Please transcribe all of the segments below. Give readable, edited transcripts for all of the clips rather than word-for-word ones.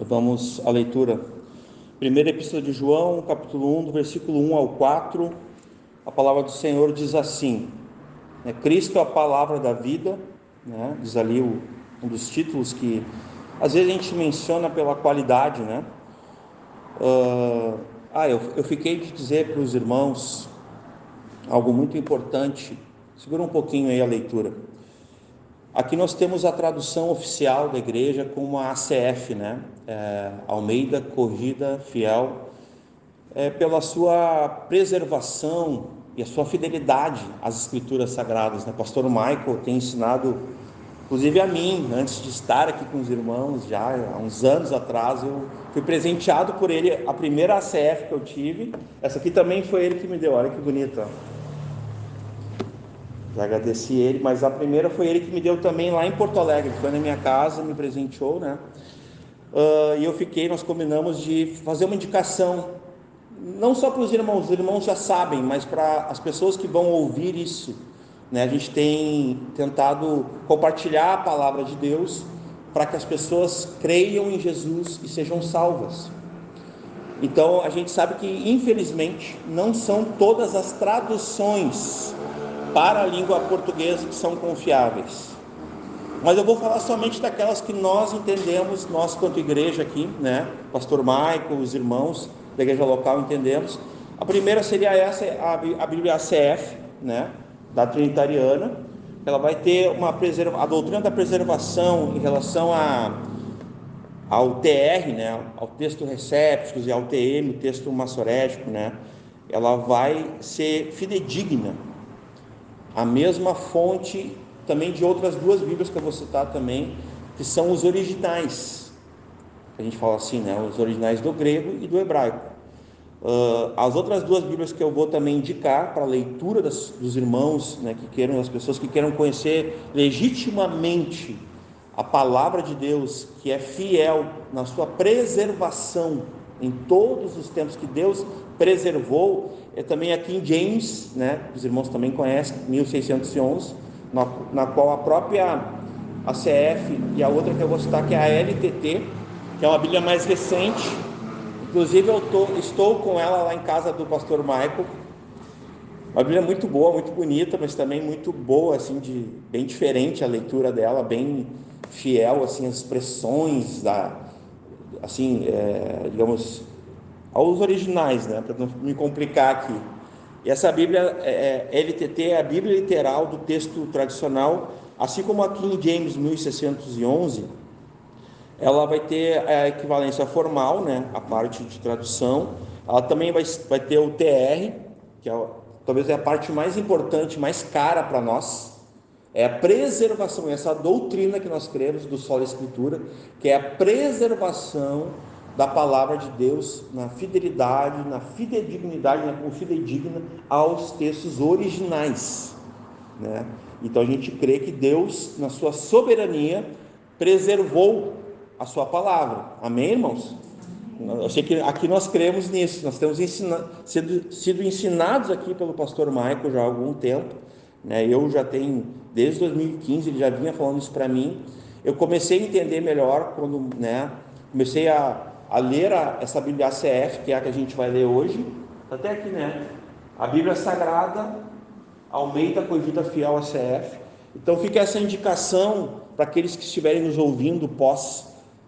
Vamos à leitura. Primeira Epístola de João, capítulo 1, do versículo 1 ao 4. A palavra do Senhor diz assim: Cristo é a palavra da vida, diz ali um dos títulos que às vezes a gente menciona pela qualidade, eu fiquei de dizer para os irmãos algo muito importante. Segura um pouquinho aí a leitura. Aqui nós temos a tradução oficial da igreja como a ACF, Almeida Corrigida Fiel, pela sua preservação e a sua fidelidade às escrituras sagradas. Pastor Michael tem ensinado, inclusive a mim, antes de estar aqui com os irmãos, já há uns anos atrás, eu fui presenteado por ele, a primeira ACF que eu tive. Essa aqui também foi ele que me deu, olha que bonita. Já agradeci ele, mas a primeira foi ele que me deu também lá em Porto Alegre. Foi na minha casa, me presenteou, e nós combinamos de fazer uma indicação, não só para os irmãos já sabem, mas para as pessoas que vão ouvir isso, A gente tem tentado compartilhar a palavra de Deus para que as pessoas creiam em Jesus e sejam salvas. Então, a gente sabe que, infelizmente, não são todas as traduções para a língua portuguesa que são confiáveis, mas eu vou falar somente daquelas que nós entendemos, nós quanto igreja aqui, Pastor Michael, os irmãos da igreja local entendemos. A primeira seria essa, a Bíblia ACF, da Trinitariana. Ela vai ter a doutrina da preservação em relação ao TR, ao texto recépticos, e ao TM, o texto massorético, ela vai ser fidedigna, a mesma fonte também de outras duas Bíblias que eu vou citar também, que são os originais, a gente fala assim, os originais do grego e do hebraico. As outras duas Bíblias que eu vou também indicar para a leitura dos irmãos, das pessoas que queiram conhecer legitimamente a palavra de Deus, que é fiel na sua preservação em todos os tempos que Deus preservou, é também a King James, os irmãos também conhecem, 1611, na qual a própria ACF e a outra que eu vou citar, que é a LTT, que é uma Bíblia mais recente. Inclusive eu estou com ela lá em casa do pastor Michael. Uma Bíblia muito boa, muito bonita, mas também muito boa, bem diferente a leitura dela, bem fiel, as expressões digamos, aos originais, para não me complicar aqui. E essa Bíblia LTT é a Bíblia literal do texto tradicional, assim como a King James 1611, ela vai ter a equivalência formal, a parte de tradução. Ela também vai ter o TR, que talvez é a parte mais importante, mais cara para nós, é a preservação, essa doutrina que nós cremos do Sola Escritura, que é a preservação da palavra de Deus na fidelidade, na fidedignidade, como fidedigna aos textos originais, Então a gente crê que Deus, na sua soberania, preservou a sua palavra. Amém, irmãos? Eu sei que aqui nós cremos nisso. Nós temos sido ensinados aqui pelo pastor Michael já há algum tempo, Eu já tenho, desde 2015, ele já vinha falando isso para mim. Eu comecei a entender melhor quando, comecei a ler essa Bíblia ACF, que é a que a gente vai ler hoje. Até aqui, a Bíblia Sagrada, Almeida Corrigida Fiel ACF. Então fica essa indicação para aqueles que estiverem nos ouvindo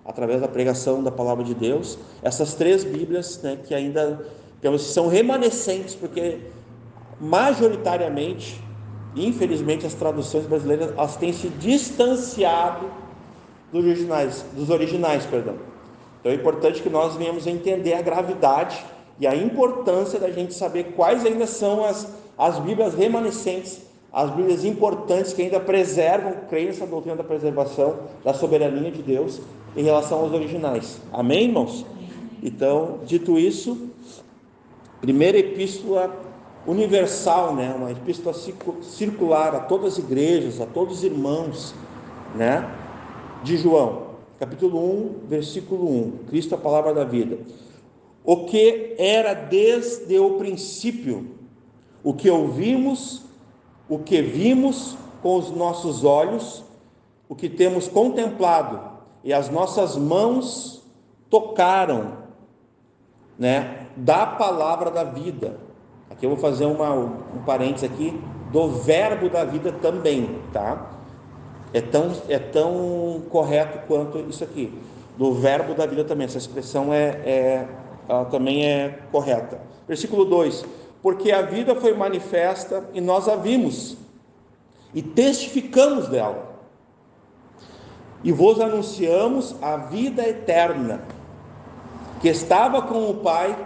através da pregação da palavra de Deus, essas três Bíblias, que ainda são remanescentes, porque majoritariamente, infelizmente, as traduções brasileiras elas têm se distanciado dos originais. Então é importante que nós venhamos a entender a gravidade e a importância da gente saber quais ainda são as Bíblias remanescentes, as Bíblias importantes que ainda preservam, creem nessa doutrina da preservação, da soberania de Deus em relação aos originais. Amém, irmãos? Então, dito isso, primeira epístola universal, uma epístola circular a todas as igrejas, a todos os irmãos, de João, capítulo 1, versículo 1, Cristo, a palavra da vida. O que era desde o princípio, o que ouvimos, o que vimos com os nossos olhos, o que temos contemplado, e as nossas mãos tocaram, né, da palavra da vida. Aqui eu vou fazer um parênteses aqui, do verbo da vida também, tá? É tão correto quanto isso aqui, do verbo da vida também. Essa expressão ela também é correta. Versículo 2: porque a vida foi manifesta e nós a vimos e testificamos dela, e vos anunciamos a vida eterna, que estava com o Pai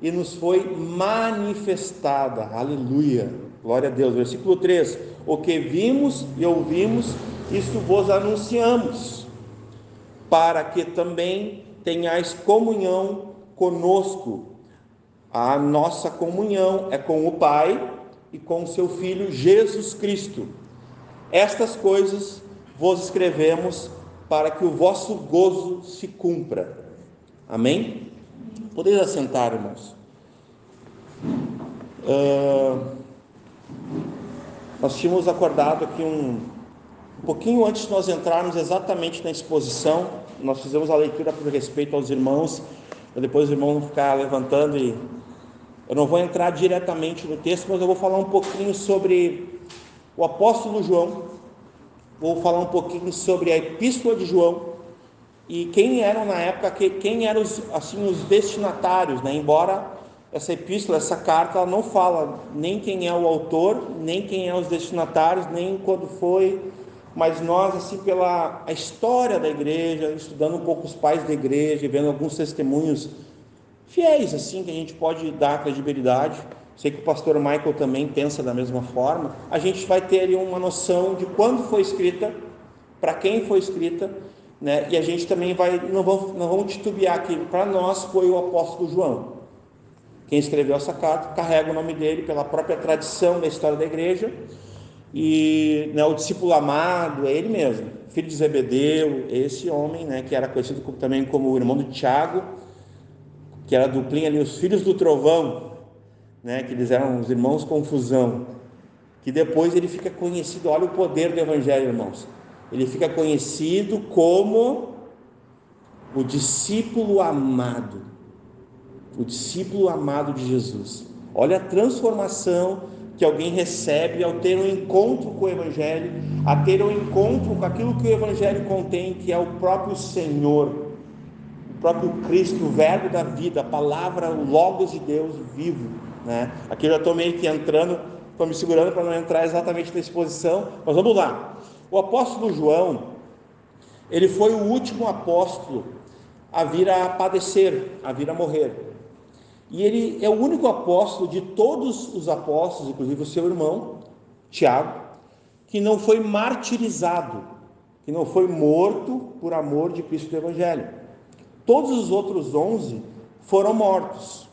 e nos foi manifestada. Aleluia, glória a Deus. Versículo 3: o que vimos e ouvimos, isso vos anunciamos, para que também tenhais comunhão conosco. A nossa comunhão é com o Pai e com o seu Filho Jesus Cristo. Estas coisas vos escrevemos para que o vosso gozo se cumpra. Amém? Podeis assentar, irmãos. Nós tínhamos acordado aqui um pouquinho antes de nós entrarmos exatamente na exposição. Nós fizemos a leitura por respeito aos irmãos, para depois os irmãos vão ficar levantando, e eu não vou entrar diretamente no texto, mas eu vou falar um pouquinho sobre o apóstolo João, vou falar um pouquinho sobre a epístola de João, e quem eram na época, quem eram os destinatários, né? Embora essa epístola, essa carta, ela não fala nem quem é o autor, nem quem é os destinatários, nem quando foi, mas nós, assim, pela a história da igreja, estudando um pouco os pais da igreja, e vendo alguns testemunhos fiéis, assim, que a gente pode dar credibilidade, sei que o pastor Michael também pensa da mesma forma, a gente vai ter ali uma noção de quando foi escrita, para quem foi escrita, né? E a gente também não vamos titubear aqui, para nós foi o apóstolo João. Quem escreveu essa carta carrega o nome dele pela própria tradição da história da igreja, e, né, o discípulo amado é ele mesmo, filho de Zebedeu, esse homem, né, que era conhecido também como o irmão do Tiago, que era a duplinha ali, os filhos do trovão, né, que eles eram os irmãos confusão, que depois ele fica conhecido, olha o poder do evangelho, irmãos, ele fica conhecido como o discípulo amado de Jesus. Olha a transformação que alguém recebe ao ter um encontro com o evangelho, a ter um encontro com aquilo que o evangelho contém, que é o próprio Senhor, o próprio Cristo, o verbo da vida, a palavra, o Logos de Deus vivo, né? Aqui eu já estou meio que entrando, estou me segurando para não entrar exatamente na exposição, mas vamos lá. O apóstolo João, ele foi o último apóstolo a vir a padecer, a vir a morrer, e ele é o único apóstolo de todos os apóstolos, inclusive o seu irmão Tiago, que não foi martirizado, que não foi morto por amor de Cristo do Evangelho. Todos os outros 11 foram mortos.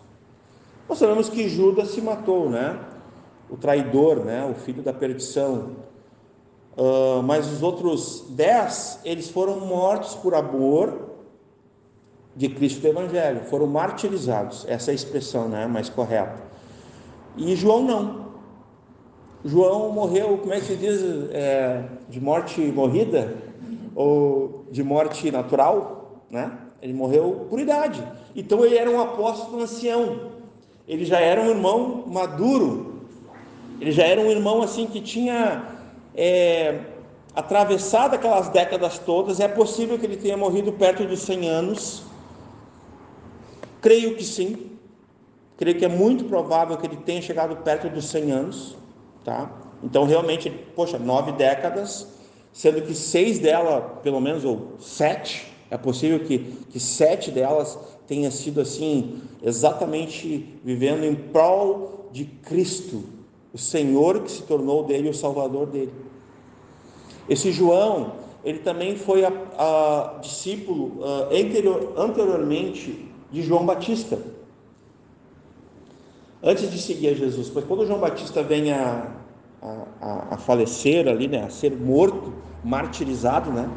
Nós sabemos que Judas se matou, né? O traidor, né? O filho da perdição. Mas os outros 10, eles foram mortos por amor de Cristo do Evangelho, foram martirizados, essa é a expressão, né, mais correta. E João não. João morreu, como é que se diz, de morte morrida, ou de morte natural, né? Ele morreu por idade. Então ele era um apóstolo ancião, ele já era um irmão maduro, ele já era um irmão assim que tinha atravessado aquelas décadas todas. É possível que ele tenha morrido perto dos 100 anos, creio que sim, creio que é muito provável que ele tenha chegado perto dos 100 anos, tá? Então realmente, 9 décadas, sendo que 6 delas, pelo menos, ou 7, é possível que 7 delas tenha sido assim, exatamente vivendo em prol de Cristo, o Senhor que se tornou dele o Salvador dele. Esse João, ele também foi discípulo anteriormente de João Batista, antes de seguir a Jesus. Pois quando João Batista vem a falecer ali, né, a ser morto, martirizado, né,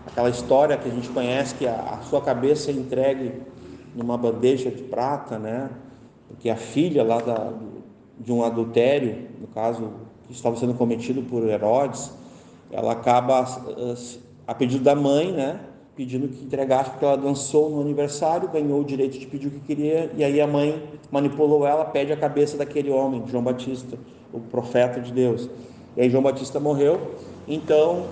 aquela história que a gente conhece, que a sua cabeça é entregue numa bandeja de prata, né, porque a filha lá de um adultério, no caso, que estava sendo cometido por Herodes, ela acaba, a pedido da mãe, né, pedindo que entregasse, porque ela dançou no aniversário, ganhou o direito de pedir o que queria, e aí a mãe manipulou ela, pede a cabeça daquele homem, João Batista, o profeta de Deus. E aí João Batista morreu. Então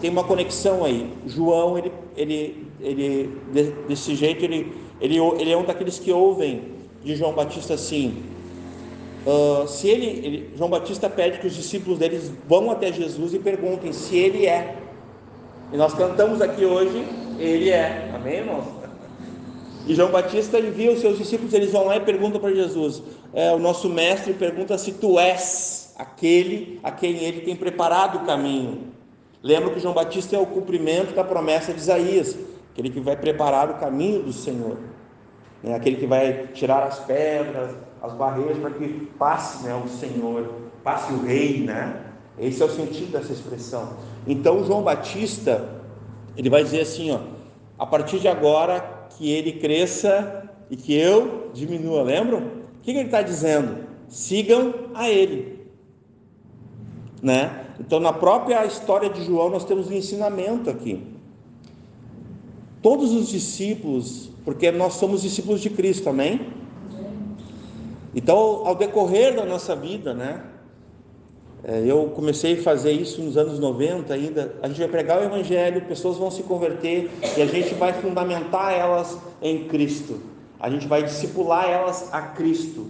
tem uma conexão aí. João, desse jeito, ele é um daqueles que ouvem de João Batista assim. João Batista pede que os discípulos deles vão até Jesus e perguntem se ele é. E nós cantamos aqui hoje, ele é. Amém, irmãos? E João Batista envia os seus discípulos, eles vão lá e perguntam para Jesus. O nosso mestre pergunta se tu és aquele a quem ele tem preparado o caminho. Lembra que João Batista é o cumprimento da promessa de Isaías, aquele que vai preparar o caminho do Senhor, aquele que vai tirar as pedras, as barreiras, para que passe, o Senhor, passe o Rei, Esse é o sentido dessa expressão. Então João Batista, ele vai dizer assim, a partir de agora, que ele cresça e que eu diminua. Lembram? O que ele está dizendo? Sigam a ele, Então, na própria história de João, nós temos um ensinamento aqui. Todos os discípulos, porque nós somos discípulos de Cristo, amém? Então, ao decorrer da nossa vida, eu comecei a fazer isso nos anos 90 ainda. A gente vai pregar o Evangelho, pessoas vão se converter e a gente vai fundamentar elas em Cristo. A gente vai discipular elas a Cristo,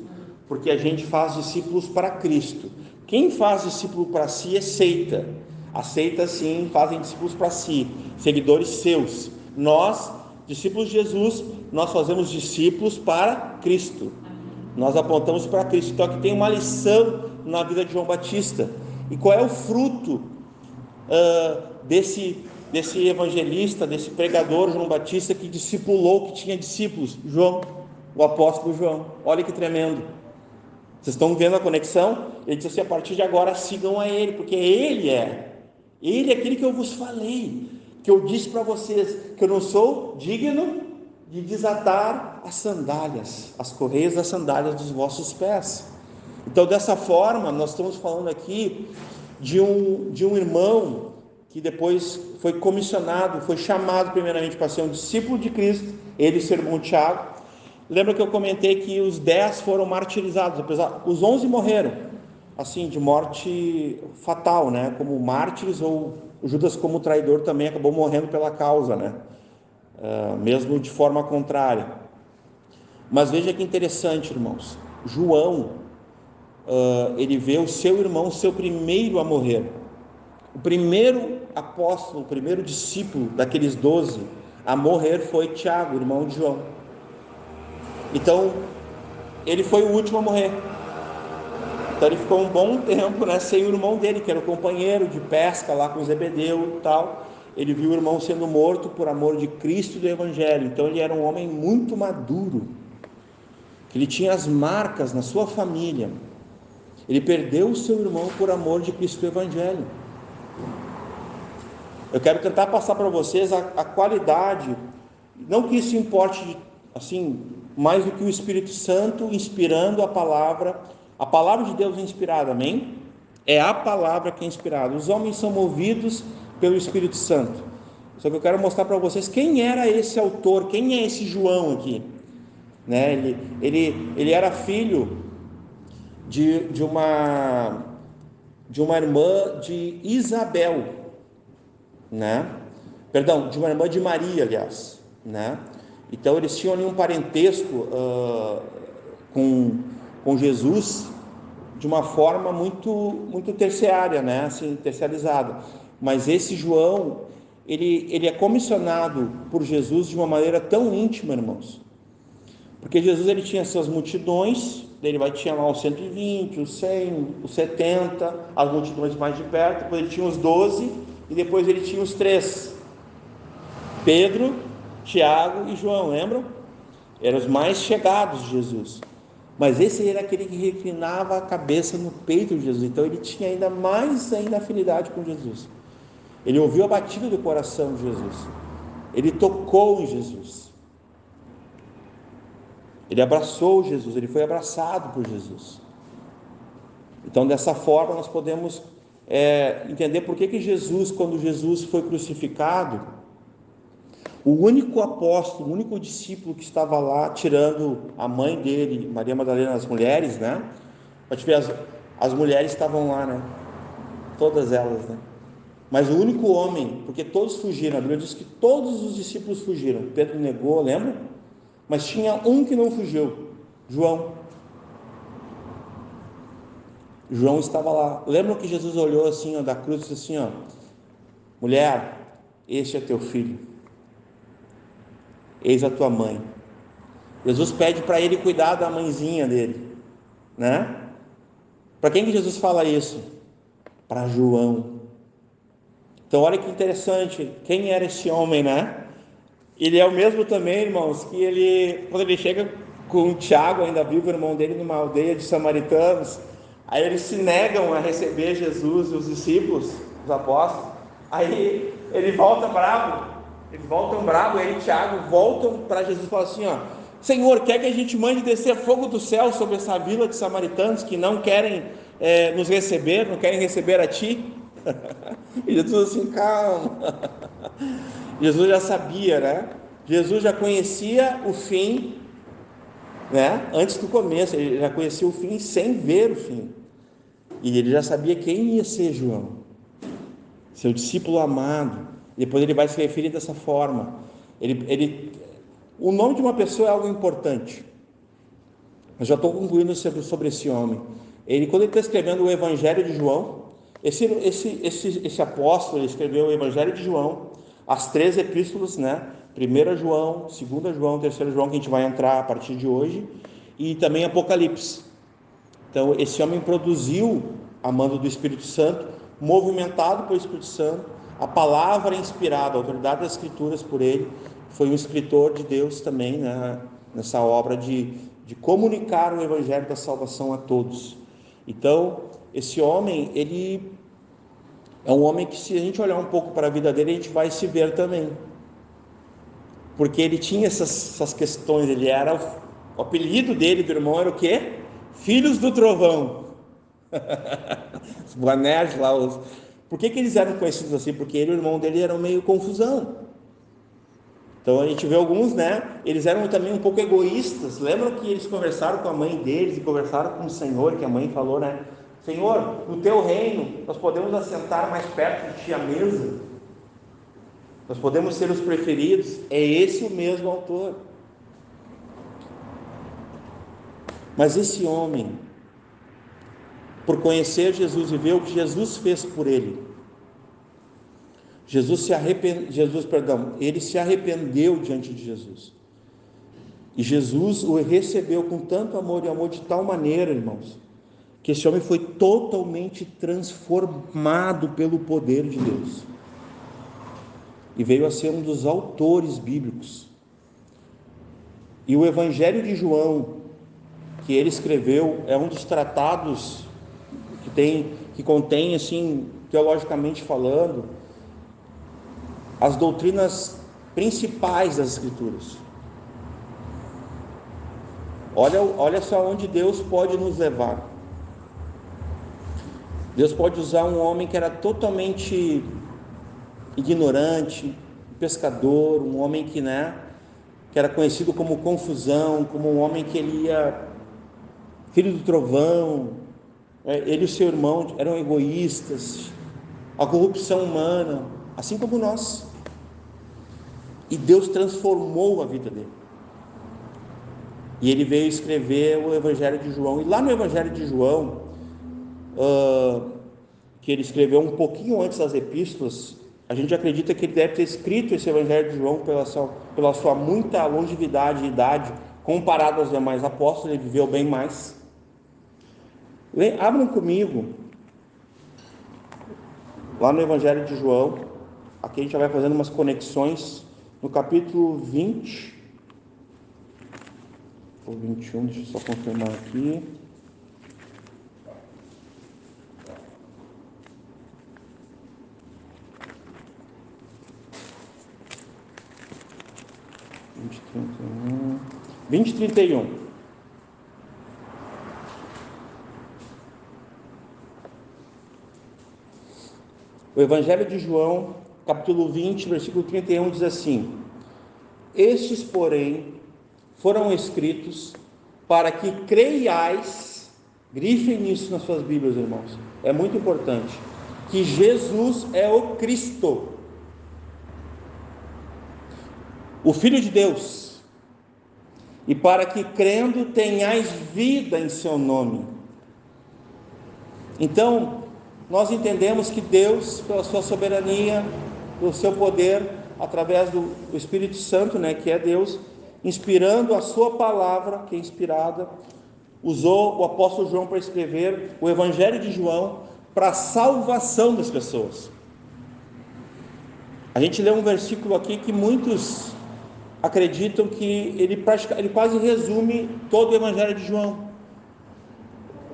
porque a gente faz discípulos para Cristo. Quem faz discípulo para si é seita. A seita, sim, fazem discípulos para si, seguidores seus. Nós, discípulos de Jesus, nós fazemos discípulos para Cristo. Nós apontamos para Cristo. Então aqui tem uma lição na vida de João Batista. E qual é o fruto desse evangelista, desse pregador João Batista, que discipulou, que tinha discípulos? João, o apóstolo João. Olha que tremendo. Vocês estão vendo a conexão? Ele disse assim: a partir de agora sigam a ele, porque ele é aquele que eu vos falei, que eu disse para vocês, que eu não sou digno de desatar as sandálias, as correias das sandálias dos vossos pés. Então, dessa forma, nós estamos falando aqui de um irmão que depois foi comissionado, foi chamado primeiramente para ser um discípulo de Cristo, ele e seu irmão Tiago. Lembra que eu comentei que os 10 foram martirizados, os 11 morreram, assim, de morte fatal, como mártires, ou o Judas como traidor também acabou morrendo pela causa, mesmo de forma contrária. Mas veja que interessante, irmãos, João, ele vê o seu irmão, seu primeiro a morrer. O primeiro apóstolo, o primeiro discípulo daqueles 12 a morrer foi Tiago, irmão de João. Então, ele foi o último a morrer. Então, ele ficou um bom tempo, sem o irmão dele, que era o companheiro de pesca lá com Zebedeu e tal. Ele viu o irmão sendo morto por amor de Cristo e do Evangelho. Então, ele era um homem muito maduro, que ele tinha as marcas na sua família. Ele perdeu o seu irmão por amor de Cristo e do Evangelho. Eu quero tentar passar para vocês a qualidade, não que isso importe assim, mais do que o Espírito Santo inspirando a palavra de Deus é inspirada, amém? É a palavra que é inspirada. Os homens são movidos pelo Espírito Santo. Só que eu quero mostrar para vocês quem era esse autor, quem é esse João aqui, Ele era filho de uma irmã de Isabel, Perdão, de uma irmã de Maria, aliás, Então eles tinham ali um parentesco com Jesus de uma forma muito terciária, assim, terciarizada. Mas esse João, ele é comissionado por Jesus de uma maneira tão íntima, irmãos, porque Jesus, ele tinha suas multidões, ele tinha lá os 120, os 100, os 70, as multidões mais de perto. Depois ele tinha os 12 e depois ele tinha os 3, Pedro, Tiago e João, lembram? Eram os mais chegados de Jesus. Mas esse era aquele que reclinava a cabeça no peito de Jesus. Então ele tinha ainda mais afinidade com Jesus. Ele ouviu a batida do coração de Jesus. Ele tocou em Jesus. Ele abraçou Jesus. Ele foi abraçado por Jesus. Então, dessa forma, nós podemos entender por que Jesus, quando Jesus foi crucificado, O único apóstolo, o único discípulo que estava lá, tirando a mãe dele, Maria Madalena, as mulheres, né? Pode ver, as mulheres estavam lá, né? Todas elas, né? Mas o único homem, porque todos fugiram, a Bíblia diz que todos os discípulos fugiram. Pedro negou, lembra? Mas tinha um que não fugiu, João. João estava lá. Lembram que Jesus olhou assim, ó, da cruz e disse assim, ó: mulher, este é teu filho, eis a tua mãe. Jesus pede para ele cuidar da mãezinha dele, né? Para quem que Jesus fala isso? Para João. Então olha que interessante, quem era esse homem, né? Ele é o mesmo também, irmãos, que ele, quando ele chega com o Tiago, ainda vivo, o irmão dele, numa aldeia de samaritanos, aí eles se negam a receber Jesus e os discípulos, os apóstolos, aí ele volta bravo, eles voltam bravo, ele e Tiago voltam para Jesus e falam assim, ó: Senhor, quer que a gente mande descer fogo do céu sobre essa vila de samaritanos que não querem nos receber, não querem receber a ti? E Jesus assim, calma. Jesus já sabia, né? Jesus já conhecia o fim, né? Antes do começo, ele já conhecia o fim sem ver o fim. E ele já sabia quem ia ser João, seu discípulo amado. Depois ele vai se referir dessa forma. O nome de uma pessoa é algo importante. Eu já estou concluindo sobre esse homem. Quando ele está escrevendo o Evangelho de João, esse apóstolo, ele escreveu o Evangelho de João, as 3 epístolas, né? 1 João, 2 João, 3 João, que a gente vai entrar a partir de hoje, e também Apocalipse. Então, esse homem produziu, a mando do Espírito Santo, movimentado pelo Espírito Santo, a palavra inspirada, a autoridade das Escrituras por ele, foi um escritor de Deus também, né? Nessa obra de comunicar o Evangelho da salvação a todos. Então, esse homem, ele é um homem que, se a gente olhar um pouco para a vida dele, a gente vai se ver também, porque ele tinha essas questões. O apelido dele, do irmão, era o quê? Filhos do Trovão. Os Boanerges lá. Por que eles eram conhecidos assim? Porque ele e o irmão dele eram meio confusão. Então a gente vê alguns, né? Eles eram também um pouco egoístas. Lembram que eles conversaram com a mãe deles e conversaram com o Senhor, que a mãe falou, né? Senhor, no teu reino nós podemos assentar mais perto de ti à mesa, nós podemos ser os preferidos. É esse o mesmo autor. Mas esse homem, por conhecer Jesus e ver o que Jesus fez por ele, ele se arrependeu diante de Jesus. E Jesus o recebeu com tanto amor, e amor de tal maneira, irmãos, que esse homem foi totalmente transformado pelo poder de Deus. E veio a ser um dos autores bíblicos. E o Evangelho de João, que ele escreveu, é um dos tratados que contém, assim, teologicamente falando, as doutrinas principais das Escrituras. Olha só onde Deus pode nos levar. Deus pode usar um homem que era totalmente ignorante, pescador, um homem que era conhecido como confusão, como um homem que ele ia, filho do trovão, ele e seu irmão eram egoístas, a corrupção humana, assim como nós. E Deus transformou a vida dele. E ele veio escrever o Evangelho de João. E lá no Evangelho de João, que ele escreveu um pouquinho antes das epístolas, a gente acredita que ele deve ter escrito esse Evangelho de João pela sua muita longevidade e idade, comparado aos demais apóstolos. Ele viveu bem mais. Abram comigo lá no Evangelho de João. Aqui a gente já vai fazendo umas conexões. No capítulo 20 ou 21, deixa eu só confirmar aqui. Vinte e 31. O Evangelho de João, capítulo 20, versículo 31, diz assim: Estes, porém, foram escritos para que creiais, grifem isso nas suas Bíblias, irmãos, é muito importante, que Jesus é o Cristo, o Filho de Deus, e para que crendo tenhais vida em seu nome. Então, nós entendemos que Deus, pela sua soberania, pelo seu poder, através do Espírito Santo, que é Deus, inspirando a sua palavra, que é inspirada, usou o apóstolo João para escrever o Evangelho de João para a salvação das pessoas. A gente lê um versículo aqui que muitos acreditam que ele quase resume todo o Evangelho de João.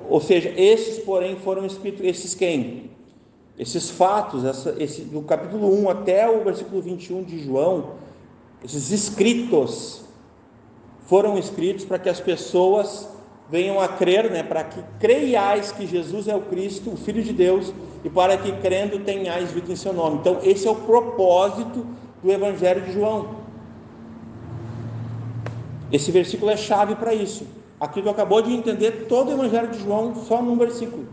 Ou seja, esses, porém, foram escritos, esses quem? Esses fatos, do capítulo 1 até o versículo 21 de João, esses escritos foram escritos para que as pessoas venham a crer, para que creiais que Jesus é o Cristo, o Filho de Deus, e para que crendo tenhais vida em seu nome. Então esse é o propósito do Evangelho de João. Esse versículo é chave para isso. Aqui tu acabou de entender todo o Evangelho de João só num versículo,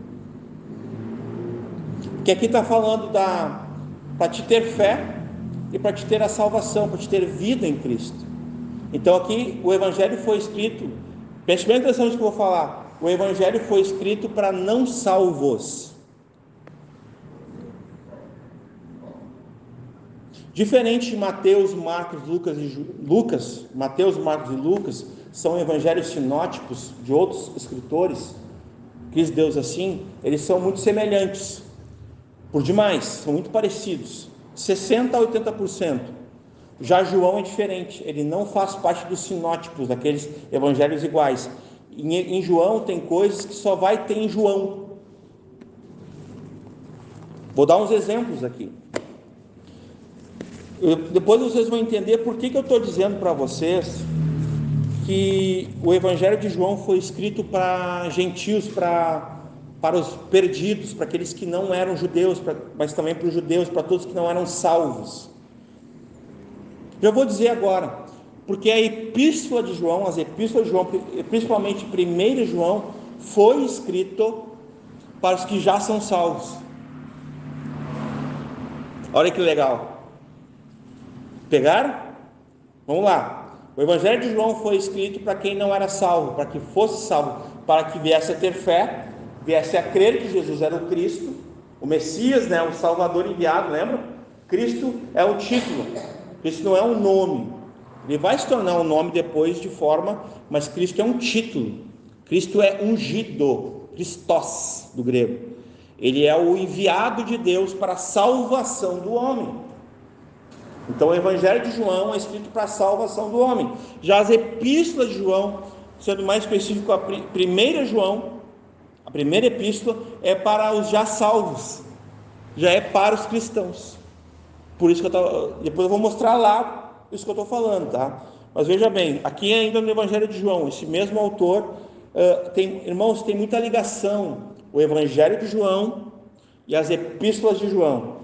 que aqui está falando para te ter fé e para te ter a salvação, para te ter vida em Cristo. Então aqui o Evangelho foi escrito, preste bem atenção no que eu vou falar, o Evangelho foi escrito para não salvos. Diferente de Mateus, Marcos, Lucas, Mateus, Marcos e Lucas são evangelhos sinóticos de outros escritores, quis Deus assim, eles são muito semelhantes, por demais, são muito parecidos, 60% a 80%. Já João é diferente, ele não faz parte dos sinóticos, daqueles evangelhos iguais. Em João tem coisas que só vai ter em João. Vou dar uns exemplos aqui. Depois vocês vão entender por que eu estou dizendo para vocês que o Evangelho de João foi escrito para gentios, para os perdidos, para aqueles que não eram judeus, mas também para os judeus, para todos que não eram salvos. Eu vou dizer agora, porque a epístola de João, as epístolas de João, principalmente 1 João, foi escrito para os que já são salvos. Olha que legal. Pegaram? Vamos lá. O Evangelho de João foi escrito para quem não era salvo, para que fosse salvo, para que viesse a ter fé, viesse a crer que Jesus era o Cristo, o Messias, o Salvador enviado, lembra? Cristo é um título, Cristo não é um nome. Ele vai se tornar um nome depois de forma, mas Cristo é um título. Cristo é ungido, Christos do grego. Ele é o enviado de Deus para a salvação do homem. Então o Evangelho de João é escrito para a salvação do homem. Já as epístolas de João, sendo mais específico, a 1 João, a primeira epístola é para os já salvos, já é para os cristãos. Por isso que depois eu vou mostrar lá isso que eu estou falando, tá? Mas veja bem, aqui ainda no Evangelho de João, esse mesmo autor, irmãos, tem muita ligação, o Evangelho de João e as epístolas de João.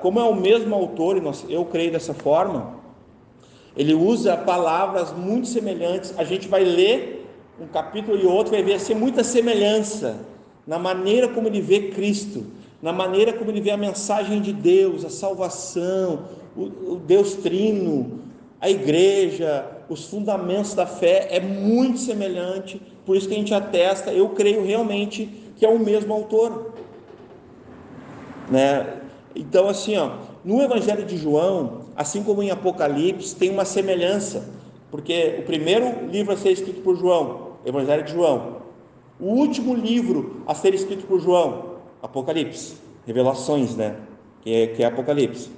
Como é o mesmo autor, e eu creio dessa forma, ele usa palavras muito semelhantes. A gente vai ler um capítulo e outro, vai ver assim, muita semelhança na maneira como ele vê Cristo, na maneira como ele vê a mensagem de Deus, a salvação, o Deus Trino, a igreja, os fundamentos da fé, é muito semelhante. Por isso que a gente atesta, eu creio realmente que é o mesmo autor, Então assim, no Evangelho de João, assim como em Apocalipse, tem uma semelhança, porque o primeiro livro a ser escrito por João, Evangelho de João, o último livro a ser escrito por João, Apocalipse, Revelações, que é Apocalipse.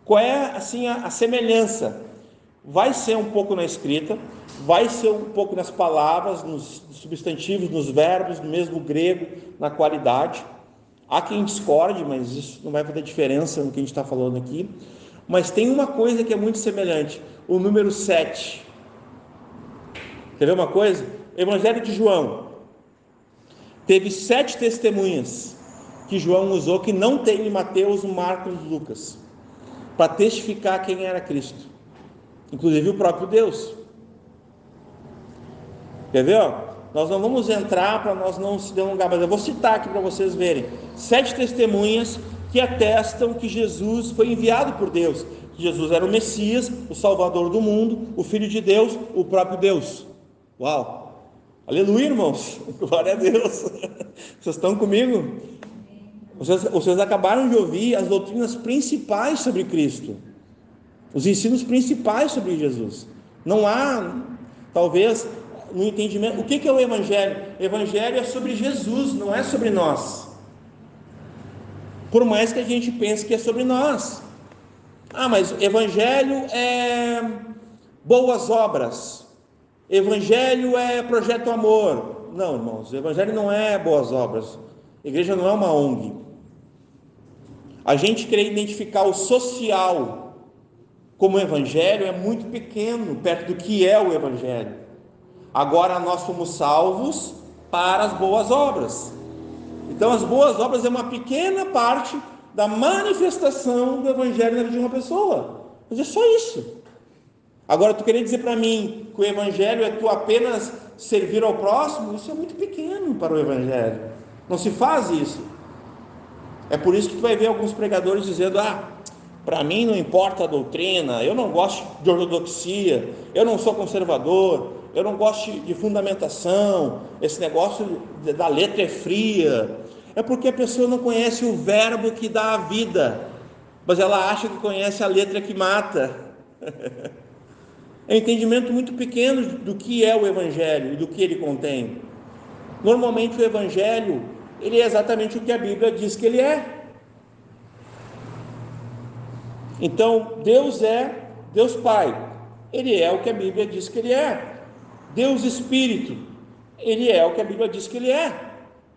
Qual é assim a semelhança? Vai ser um pouco na escrita, vai ser um pouco nas palavras, nos substantivos, nos verbos, no mesmo grego, na qualidade. Há quem discorde, mas isso não vai fazer diferença no que a gente está falando aqui. Mas tem uma coisa que é muito semelhante, o número 7. Quer ver uma coisa? Evangelho de João teve 7 testemunhas que João usou, que não tem em Mateus, Marcos e Lucas, para testificar quem era Cristo. inclusive o próprio Deus. Quer ver? Nós não vamos entrar para nós não se delongar, mas eu vou citar aqui para vocês verem 7 testemunhas que atestam que Jesus foi enviado por Deus, que Jesus era o Messias, o Salvador do mundo, o Filho de Deus, o próprio Deus. Uau! Aleluia, irmãos! Glória a Deus! Vocês estão comigo? Vocês acabaram de ouvir as doutrinas principais sobre Cristo, os ensinos principais sobre Jesus. Não há, talvez, no entendimento. O que é o Evangelho? O Evangelho é sobre Jesus, não é sobre nós. Por mais que a gente pense que é sobre nós. Mas Evangelho é boas obras. Evangelho é projeto amor. Não, irmãos, o Evangelho não é boas obras. A igreja não é uma ONG. A gente querer identificar o social como Evangelho é muito pequeno perto do que é o Evangelho. Agora nós fomos salvos para as boas obras. Então as boas obras é uma pequena parte da manifestação do Evangelho na vida de uma pessoa. Mas é só isso. Agora tu querer dizer para mim que o Evangelho é tu apenas servir ao próximo, isso é muito pequeno para o Evangelho. Não se faz isso. É por isso que tu vai ver alguns pregadores dizendo: para mim não importa a doutrina, eu não gosto de ortodoxia, eu não sou conservador, eu não gosto de fundamentação, esse negócio da letra é fria. É porque a pessoa não conhece o verbo que dá a vida, mas ela acha que conhece a letra que mata. É um entendimento muito pequeno do que é o Evangelho e do que ele contém. Normalmente o Evangelho, ele é exatamente o que a Bíblia diz que ele é. Então, Deus é Deus Pai, ele é o que a Bíblia diz que ele é. Deus Espírito, ele é o que a Bíblia diz que ele é.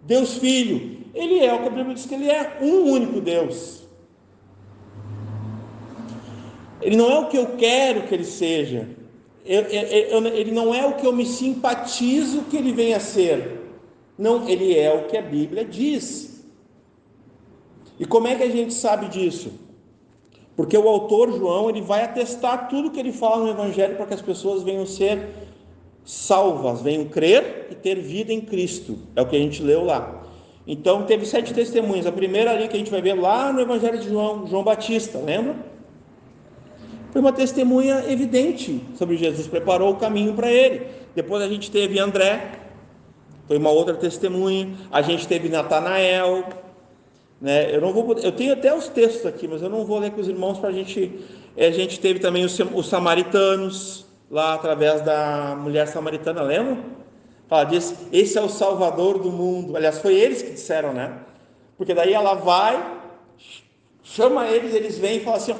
Deus Filho, ele é o que a Bíblia diz que ele é. Um único Deus. Ele não é o que eu quero que ele seja. Ele não é o que eu me simpatizo que ele venha a ser. Não, ele é o que a Bíblia diz. E como é que a gente sabe disso? Porque o autor João, ele vai atestar tudo que ele fala no Evangelho para que as pessoas venham ser salvas, venham crer e ter vida em Cristo. É o que a gente leu lá. Então teve 7 testemunhas. A primeira ali que a gente vai ver lá no Evangelho de João, João Batista, lembra? Foi uma testemunha evidente sobre Jesus, preparou o caminho para ele. Depois a gente teve André, foi uma outra testemunha. A gente teve Natanael, né? Eu tenho até os textos aqui, mas eu não vou ler com os irmãos para a gente teve também os samaritanos, lá através da mulher samaritana, lembra? Fala disso, esse é o Salvador do mundo. Aliás, foi eles que disseram, né? Porque daí ela vai, chama eles, eles vêm e falam assim: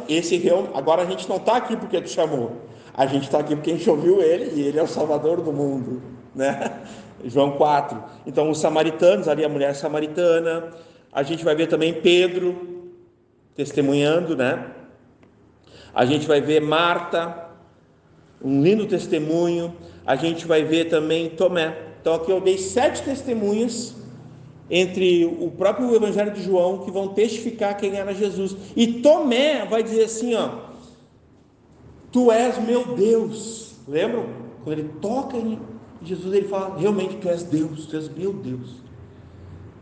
agora a gente não está aqui porque tu chamou, a gente está aqui porque a gente ouviu ele e ele é o Salvador do mundo, né? João 4. Então os samaritanos, ali a mulher samaritana. A gente vai ver também Pedro testemunhando, né? A gente vai ver Marta, um lindo testemunho. A gente vai ver também Tomé. Então aqui eu dei 7 testemunhas entre o próprio Evangelho de João que vão testificar quem era Jesus. E Tomé vai dizer assim: tu és meu Deus. Lembram? Quando ele toca em Jesus, ele fala: realmente tu és Deus, tu és meu Deus.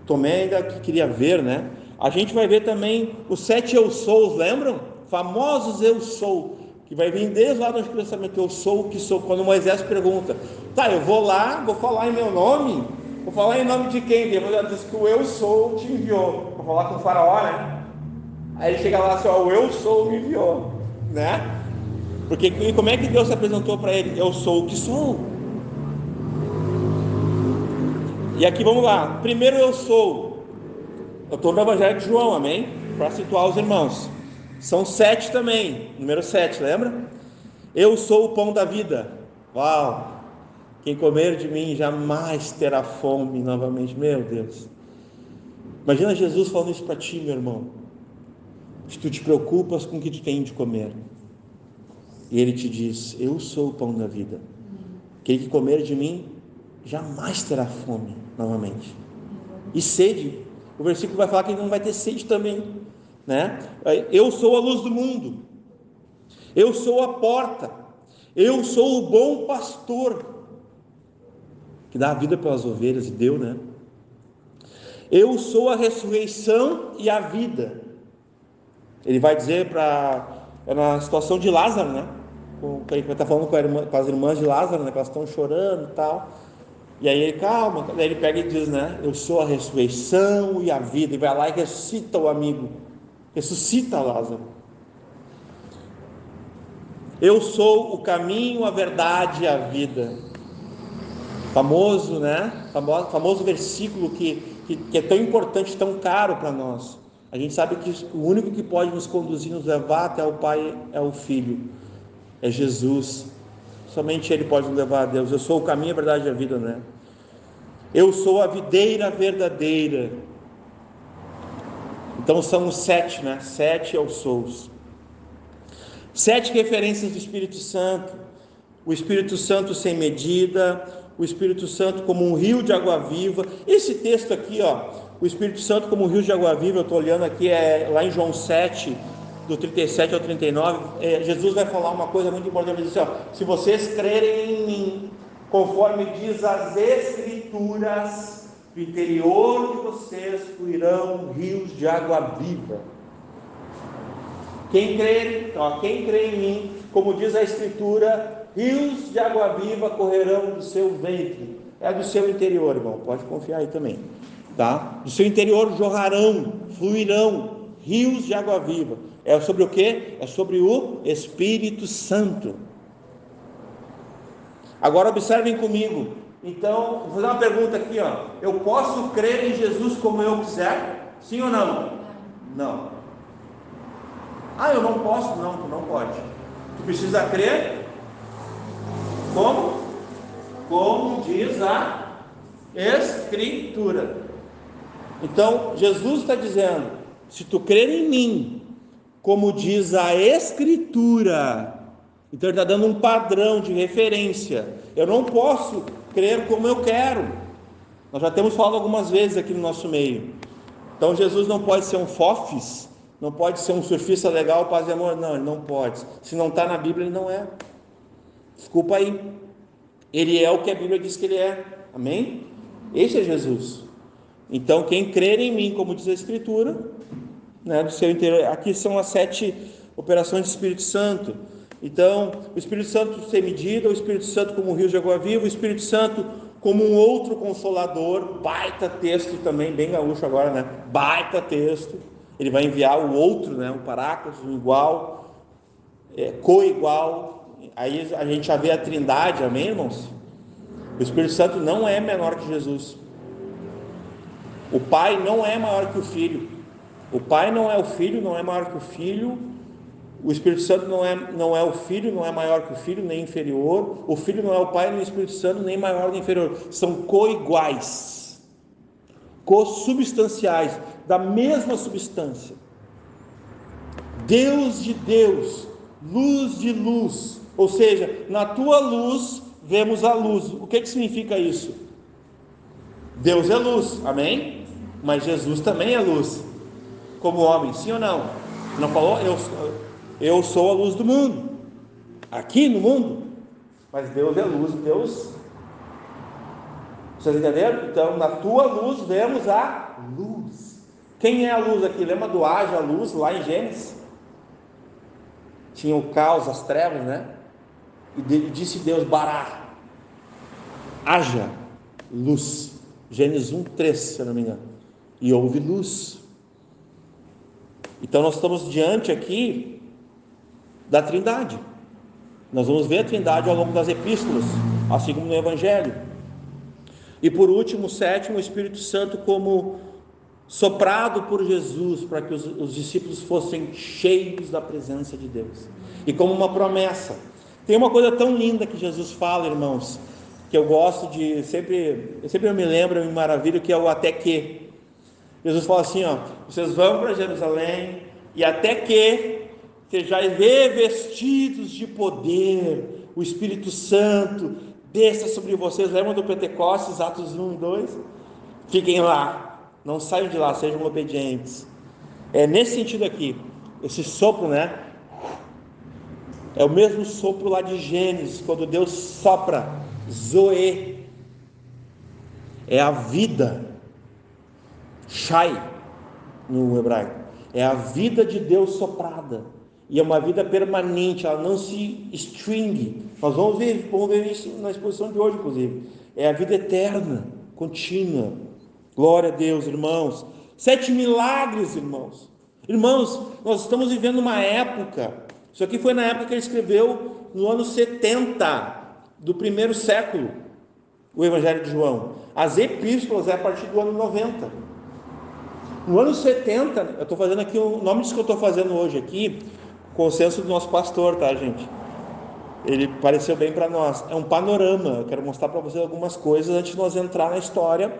Tomé ainda queria ver, né? A gente vai ver também os 7 eu sou, lembram? Famosos eu sou, que vai vir desde lá do Antigo Testamento: eu sou o que sou. Quando Moisés pergunta: eu vou lá, vou falar em meu nome, vou falar em nome de quem? Deus diz que o eu sou te enviou. Vou falar com o faraó, né? Aí ele chega lá assim: o eu sou me enviou, né? Porque como é que Deus se apresentou para ele? Eu sou o que sou. E aqui vamos lá. Primeiro eu sou. Eu estou no Evangelho de João, amém? Para situar os irmãos. São 7 também. Número 7, lembra? Eu sou o pão da vida. Uau! Quem comer de mim jamais terá fome novamente. Meu Deus. Imagina Jesus falando isso para ti, meu irmão. Se tu te preocupas com o que tu tem de comer. E ele te diz: eu sou o pão da vida. Aquele que comer de mim jamais terá fome novamente. E sede. O versículo vai falar que ele não vai ter sede também, né? Eu sou a luz do mundo. Eu sou a porta. Eu sou o bom pastor, que dá a vida pelas ovelhas, e deu, né? Eu sou a ressurreição e a vida. Ele vai dizer na situação de Lázaro, né? Ele está falando com as irmãs de Lázaro, né? Que elas estão chorando e tal. E aí ele, calma, daí ele pega e diz, né? Eu sou a ressurreição e a vida. E vai lá e ressuscita o amigo, ressuscita Lázaro. Eu sou o caminho, a verdade e a vida. Famoso, né? Famoso versículo que é tão importante, tão caro para nós. A gente sabe que o único que pode nos conduzir, nos levar até o Pai é o Filho, é Jesus. Somente Ele pode nos levar a Deus. Eu sou o caminho, a verdade e a vida, né? Eu sou a videira verdadeira. Então são os 7, né? 7 eu sou. 7 referências do Espírito Santo. O Espírito Santo sem medida, o Espírito Santo como um rio de água viva. Esse texto aqui, ó, o Espírito Santo como um rio de água viva, eu estou olhando aqui, lá em João 7, do 37 ao 39, Jesus vai falar uma coisa muito importante, ele diz assim, ó, se vocês crerem em mim, conforme diz as Escrituras, do interior de vocês fluirão rios de água viva. Quem crê em mim, como diz a Escritura, rios de água viva correrão do seu ventre. É do seu interior, irmão, pode confiar aí também, tá? Do seu interior jorrarão, fluirão rios de água viva. É sobre o quê? É sobre o Espírito Santo. Agora observem comigo. Então, vou fazer uma pergunta aqui, ó. Eu posso crer em Jesus como eu quiser? Sim ou não? Não. Ah, eu não posso? Não, tu não pode. Tu precisa crer como? Como diz a Escritura. Então, Jesus está dizendo, se tu crer em mim, como diz a Escritura, então ele está dando um padrão de referência. Eu não posso crer como eu quero. Nós já temos falado algumas vezes aqui no nosso meio. Então Jesus não pode ser um fofis, não pode ser um surfista legal, paz e amor. Não, ele não pode. Se não está na Bíblia, ele não é. Desculpa aí. Ele é o que a Bíblia diz que ele é. Amém? Esse é Jesus. Então quem crer em mim, como diz a Escritura, né, do seu interior. Aqui são as 7 operações do Espírito Santo. Então, o Espírito Santo sem medida, o Espírito Santo como um rio de água viva, o Espírito Santo como um outro consolador, baita texto também, bem gaúcho agora, né? Baita texto. Ele vai enviar o outro, né? O Paráclito, o igual, co-igual. Aí a gente já vê a Trindade, amém, irmãos? O Espírito Santo não é menor que Jesus. O Pai não é maior que o Filho. O Pai não é o Filho, não é maior que o Filho. O Espírito Santo não é o Filho, não é maior que o Filho, nem inferior. O Filho não é o Pai, nem o Espírito Santo, nem maior nem inferior. São co-iguais, co-substanciais, da mesma substância. Deus de Deus, luz de luz. Ou seja, na tua luz vemos a luz. O que significa isso? Deus é luz, amém? Mas Jesus também é luz, como homem, sim ou não? Não falou? Eu sou a luz do mundo, aqui no mundo, mas Deus é luz, Deus, vocês entenderam? Então na tua luz vemos a luz. Quem é a luz aqui? Lembra do haja luz lá em Gênesis? Tinha o caos, as trevas, né? E disse Deus, bará, haja luz. Gênesis 1:3, se eu não me engano. E houve luz. Então nós estamos diante aqui da Trindade. Nós vamos ver a Trindade ao longo das epístolas, assim como no Evangelho. E por último, o 7º, o Espírito Santo como soprado por Jesus, para que os discípulos fossem cheios da presença de Deus. E como uma promessa. Tem uma coisa tão linda que Jesus fala, irmãos, que eu gosto de, sempre eu me lembro, eu me maravilho, que é o até que. Jesus fala assim, ó, vocês vão para Jerusalém, e até que sejais revestidos de poder, o Espírito Santo desça sobre vocês. Lembram do Pentecostes, Atos 1 e 2? Fiquem lá, não saiam de lá, sejam obedientes. É nesse sentido aqui, esse sopro, né? É o mesmo sopro lá de Gênesis, quando Deus sopra, Zoe, é a vida, Shai, no hebraico, é a vida de Deus soprada, e é uma vida permanente, ela não se extingue. Nós vamos ver isso na exposição de hoje, inclusive. É a vida eterna, contínua. Glória a Deus, irmãos. 7 milagres, irmãos. Irmãos, nós estamos vivendo uma época, isso aqui foi na época que ele escreveu, no ano 70 do primeiro século, o Evangelho de João. As epístolas é a partir do ano 90. No ano 70, eu estou fazendo aqui, o nome disso que eu estou fazendo hoje aqui, consenso do nosso pastor, tá, gente? Ele pareceu bem para nós. É um panorama. Eu quero mostrar para vocês algumas coisas antes de nós entrar na história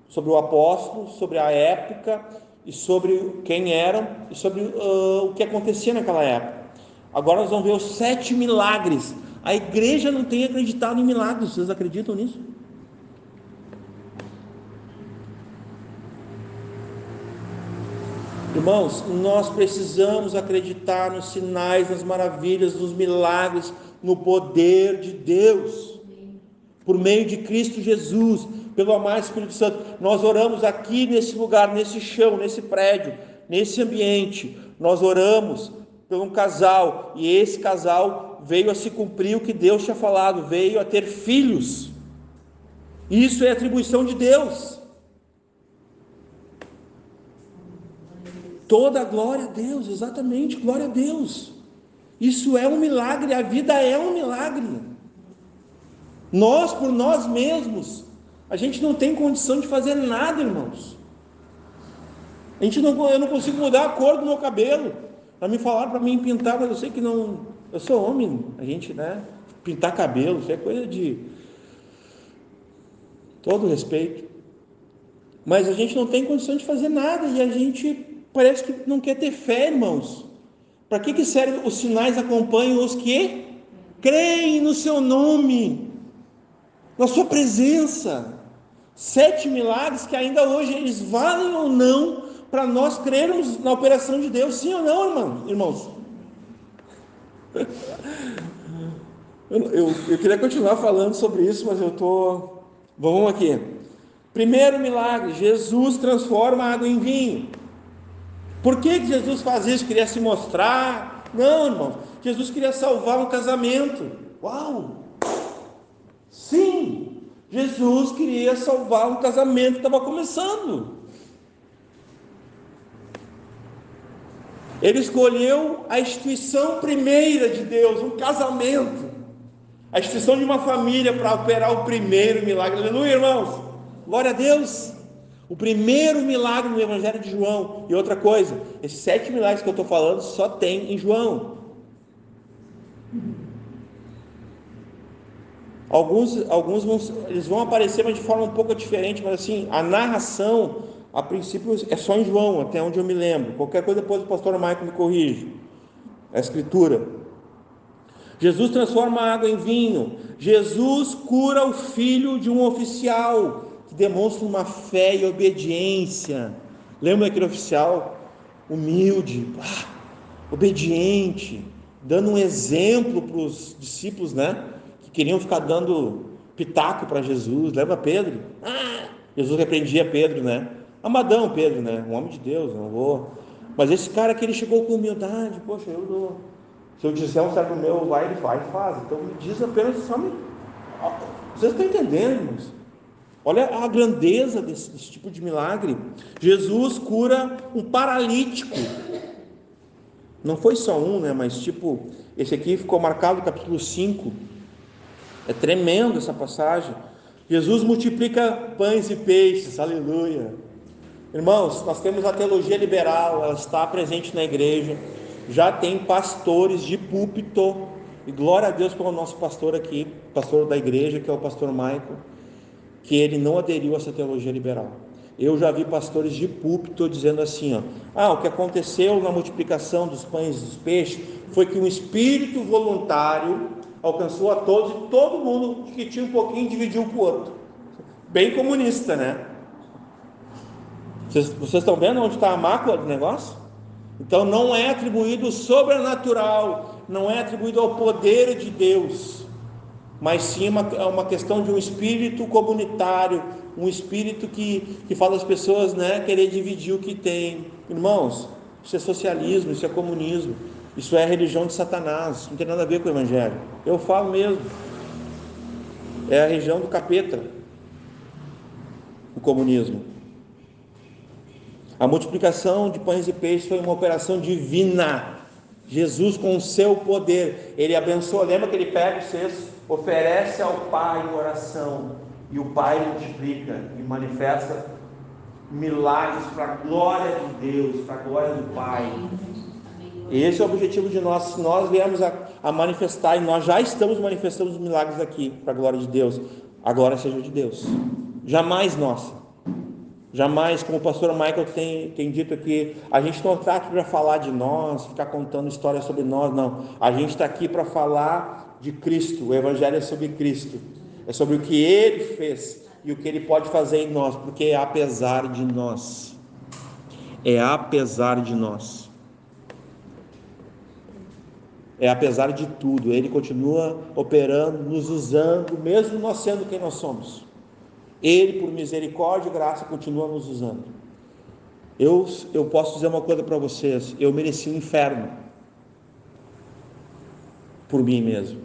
sobre o apóstolo, sobre a época e sobre quem eram e sobre o que acontecia naquela época. Agora nós vamos ver os 7 milagres. A igreja não tem acreditado em milagres. Vocês acreditam nisso? Irmãos, nós precisamos acreditar nos sinais, nas maravilhas, nos milagres, no poder de Deus, por meio de Cristo Jesus, pelo amado Espírito Santo. Nós oramos aqui nesse lugar, nesse chão, nesse prédio, nesse ambiente. Nós oramos por um casal, e esse casal veio a se cumprir o que Deus tinha falado, veio a ter filhos. Isso é atribuição de Deus. Toda a glória a Deus, exatamente, glória a Deus. Isso é um milagre, a vida é um milagre. Nós, por nós mesmos, a gente não tem condição de fazer nada, irmãos. Eu não consigo mudar a cor do meu cabelo. Para me falar, para mim pintar, mas eu sei que não. Eu sou homem, a gente, né? Pintar cabelo, isso é coisa de todo respeito. Mas a gente não tem condição de fazer nada e a gente parece que não quer ter fé, irmãos. Para que servem os sinais? Acompanham os que creem no seu nome, na sua presença. 7 milagres que ainda hoje eles valem ou não para nós crermos na operação de Deus, sim ou não, irmãos? Eu queria continuar falando sobre isso, mas vamos aqui. Primeiro milagre, Jesus transforma a água em vinho. Por que Jesus faz isso? Queria se mostrar? Não, irmão. Jesus queria salvar um casamento. Uau! Sim! Jesus queria salvar um casamento que estava começando. Ele escolheu a instituição primeira de Deus, um casamento. A instituição de uma família para operar o primeiro milagre. Aleluia, irmãos! Glória a Deus! O primeiro milagre no Evangelho de João. E outra coisa, esses 7 milagres que eu estou falando só tem em João. Alguns eles vão aparecer, mas de forma um pouco diferente. Mas assim, a narração, a princípio, é só em João, até onde eu me lembro. Qualquer coisa depois o pastor Michael me corrige. É a escritura. Jesus transforma a água em vinho. Jesus cura o filho de um oficial, que demonstra uma fé e obediência. Lembra daquele oficial humilde, obediente, dando um exemplo para os discípulos, né? Que queriam ficar dando pitaco para Jesus. Lembra Pedro? Jesus repreendia Pedro, né? Amadão Pedro, né? Um homem de Deus, não vou. Mas esse cara que ele chegou com humildade, poxa, eu dou. Se eu disser um servo meu, vai, ele vai e faz. Então me diz apenas só me. Vocês estão entendendo, irmãos? Olha a grandeza desse tipo de milagre. Jesus cura um paralítico. Não foi só um, né? Mas tipo, esse aqui ficou marcado no capítulo 5. É tremendo essa passagem. Jesus multiplica pães e peixes, aleluia. Irmãos, nós temos a teologia liberal, ela está presente na igreja. Já tem pastores de púlpito, e glória a Deus pelo nosso pastor aqui, pastor da igreja, que é o pastor Michael, que ele não aderiu a essa teologia liberal. Eu já vi pastores de púlpito dizendo assim, o que aconteceu na multiplicação dos pães e dos peixes foi que um espírito voluntário alcançou a todos, e todo mundo que tinha um pouquinho dividiu com o outro. Bem comunista, né? Vocês estão vendo onde está a mácula do negócio? Então não é atribuído o sobrenatural, não é atribuído ao poder de Deus, mas sim é uma questão de um espírito comunitário, um espírito que faz as pessoas, né, querer dividir o que tem. Irmãos, isso é socialismo, isso é comunismo, isso é religião de Satanás, não tem nada a ver com o Evangelho. Eu falo mesmo, é a religião do capeta, o comunismo. A multiplicação de pães e peixes foi uma operação divina. Jesus, com o seu poder, ele abençoa. Lembra que ele pega os cestos, oferece ao Pai em oração, e o Pai multiplica e manifesta milagres para a glória de Deus, para a glória do Pai. Esse é o objetivo de nós. Se nós viemos a manifestar, e nós já estamos manifestando os milagres aqui para a glória de Deus, a glória seja de Deus, jamais nossa. Jamais, como o pastor Michael tem dito aqui, a gente não está aqui para falar de nós, ficar contando histórias sobre nós, não. A gente está aqui para falar de Cristo. O Evangelho é sobre Cristo, é sobre o que Ele fez e o que Ele pode fazer em nós, porque é apesar de nós. É apesar de nós. É apesar de tudo. Ele continua operando, nos usando, mesmo nós sendo quem nós somos. Ele, por misericórdia e graça, continua nos usando. Eu posso dizer uma coisa para vocês: eu mereci um inferno por mim mesmo,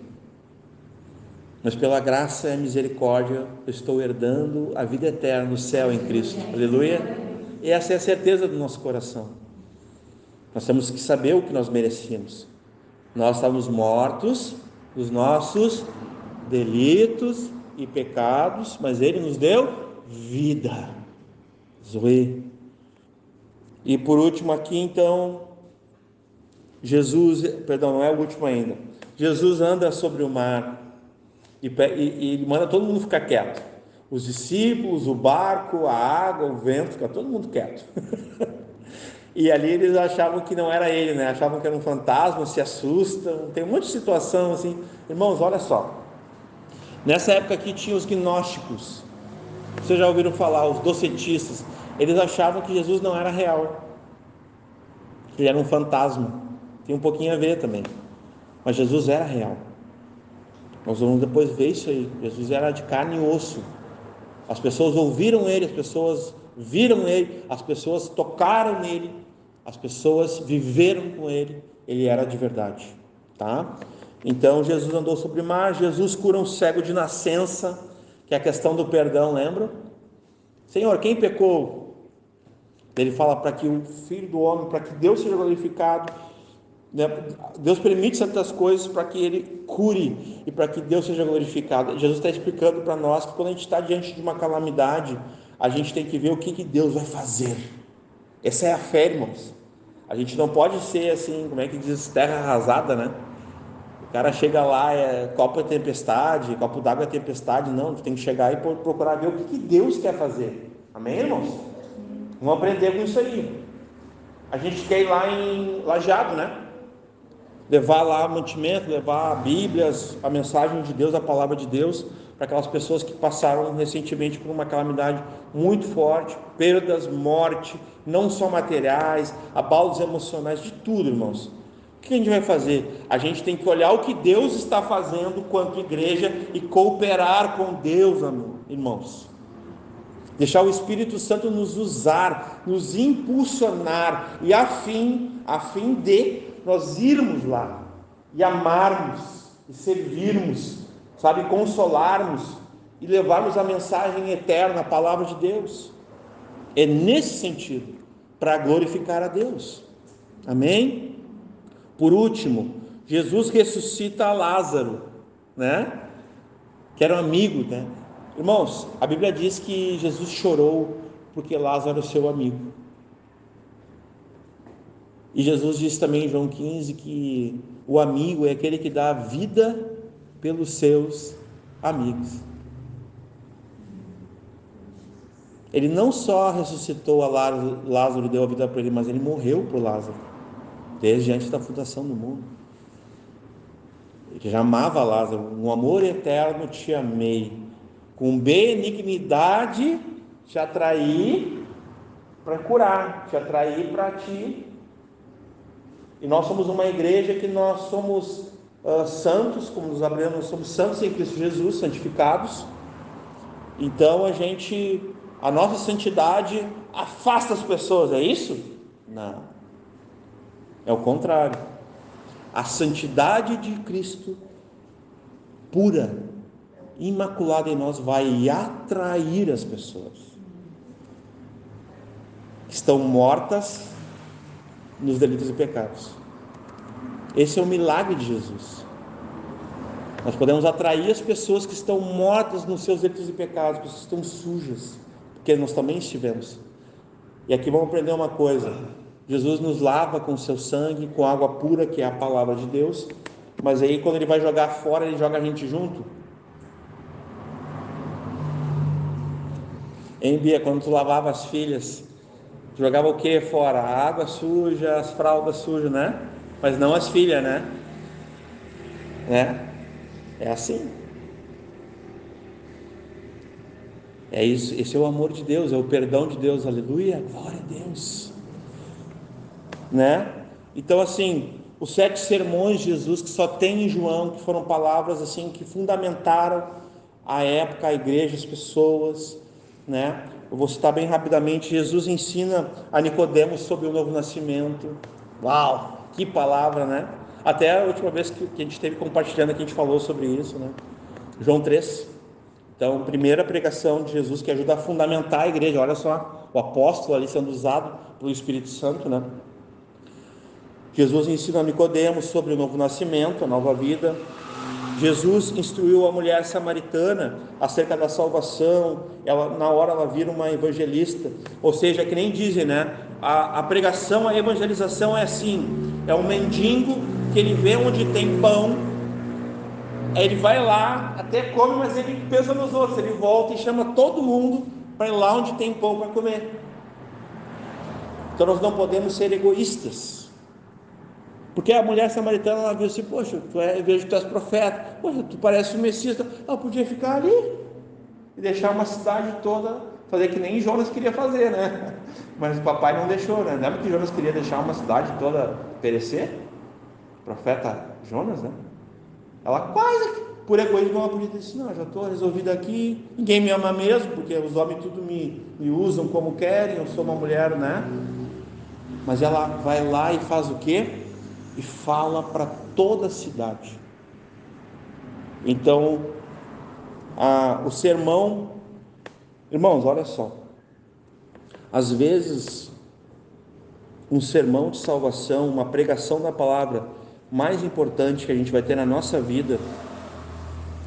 mas pela graça e misericórdia eu estou herdando a vida eterna no céu em Cristo. Aleluia. E essa é a certeza do nosso coração. Nós temos que saber o que nós merecíamos. Nós estávamos mortos dos nossos delitos e pecados, mas Ele nos deu vida. Zoe. E por último aqui então, não é o último ainda. Jesus anda sobre o mar e Ele manda todo mundo ficar quieto. Os discípulos, o barco, a água, o vento, fica todo mundo quieto. E ali eles achavam que não era Ele, né? Achavam que era um fantasma, se assustam. Tem um monte de situação assim. Irmãos, olha só. Nessa época aqui tinha os gnósticos, vocês já ouviram falar, os docetistas. Eles achavam que Jesus não era real, que ele era um fantasma. Tem um pouquinho a ver também, mas Jesus era real. Nós vamos depois ver isso aí. Jesus era de carne e osso. As pessoas ouviram Ele, as pessoas viram Ele, as pessoas tocaram nele, as pessoas viveram com Ele. Ele era de verdade, tá? Então Jesus andou sobre o mar. Jesus cura um cego de nascença, que é a questão do perdão, lembra? Senhor, quem pecou? Ele fala para que o Filho do Homem, para que Deus seja glorificado, né? Deus permite certas coisas para que Ele cure e para que Deus seja glorificado. Jesus está explicando para nós que quando a gente está diante de uma calamidade, a gente tem que ver o que Deus vai fazer. Essa é a fé, irmãos. A gente não pode ser assim, como é que diz, terra arrasada, né? O cara chega lá, copo é tempestade, copo d'água é tempestade. Não, tu tem que chegar e procurar ver o que Deus quer fazer. Amém, irmãos? Vamos aprender com isso aí. A gente quer ir lá em Lajeado, né? Levar lá mantimento, levar Bíblias, a mensagem de Deus, a palavra de Deus, para aquelas pessoas que passaram recentemente por uma calamidade muito forte, perdas, morte, não só materiais, abalos emocionais, de tudo, irmãos. O que a gente vai fazer? A gente tem que olhar o que Deus está fazendo quanto igreja e cooperar com Deus, irmãos. Deixar o Espírito Santo nos usar, nos impulsionar, e a fim de nós irmos lá e amarmos e servirmos, sabe, consolarmos e levarmos a mensagem eterna, a palavra de Deus. É nesse sentido, para glorificar a Deus. Amém? Por último, Jesus ressuscita Lázaro, né? Que era um amigo, né? Irmãos, a Bíblia diz que Jesus chorou porque Lázaro é seu amigo. E Jesus diz também em João 15 que o amigo é aquele que dá a vida pelos seus amigos. Ele não só ressuscitou a Lázaro e deu a vida para ele, mas ele morreu por Lázaro, desde antes da fundação do mundo. Ele já amava Lázaro. Um amor eterno te amei, com benignidade te atraí para curar, te atraí para te E nós somos uma igreja que nós somos santos, como nos abrimos, nós somos santos em Cristo Jesus, santificados. Então a nossa santidade afasta as pessoas, é isso? Não, é o contrário. A santidade de Cristo, pura, imaculada em nós, vai atrair as pessoas que estão mortas nos delitos e pecados. Esse é o milagre de Jesus. Nós podemos atrair as pessoas que estão mortas nos seus delitos e pecados, pessoas que estão sujas, porque nós também estivemos. E aqui vamos aprender uma coisa: Jesus nos lava com o seu sangue, com água pura, que é a palavra de Deus, mas aí quando ele vai jogar fora, ele joga a gente junto. Hein, Bia, quando tu lavava as filhas, tu jogava o que fora? A água suja, as fraldas sujas, né? Mas não as filhas, né? É assim. É isso, esse é o amor de Deus, é o perdão de Deus, aleluia, glória a Deus, né? Então, assim, os 7 sermões de Jesus que só tem em João, que foram palavras assim que fundamentaram a época, a igreja, as pessoas, né? Eu vou citar bem rapidamente. Jesus ensina a Nicodemos sobre o novo nascimento. Uau, que palavra, né? Até a última vez que a gente esteve compartilhando aqui, a gente falou sobre isso, né? João 3. Então, primeira pregação de Jesus que ajuda a fundamentar a igreja. Olha só, o apóstolo ali sendo usado pelo Espírito Santo, né? Jesus ensina a Nicodemos sobre o novo nascimento, a nova vida. Jesus instruiu a mulher samaritana acerca da salvação. Na hora ela vira uma evangelista. Ou seja, que nem dizem, né? A pregação, a evangelização é assim: é um mendigo que ele vê onde tem pão, aí ele vai lá, até come, mas ele pensa nos outros, ele volta e chama todo mundo para ir lá onde tem pão para comer. Então nós não podemos ser egoístas, porque a mulher samaritana, ela viu assim: poxa, eu vejo que tu és profeta, poxa, tu parece o Messias. Ela podia ficar ali e deixar uma cidade toda, fazer que nem Jonas queria fazer, né? Mas o papai não deixou, né? Lembra que Jonas queria deixar uma cidade toda perecer? O profeta Jonas, né? Ela quase, por egoísmo, ela podia dizer: não, já estou resolvida aqui, ninguém me ama mesmo, porque os homens tudo me usam como querem, eu sou uma mulher, né? Mas ela vai lá e faz o quê? E fala para toda a cidade. Então, o sermão, irmãos, olha só, às vezes um sermão de salvação, uma pregação da palavra mais importante que a gente vai ter na nossa vida,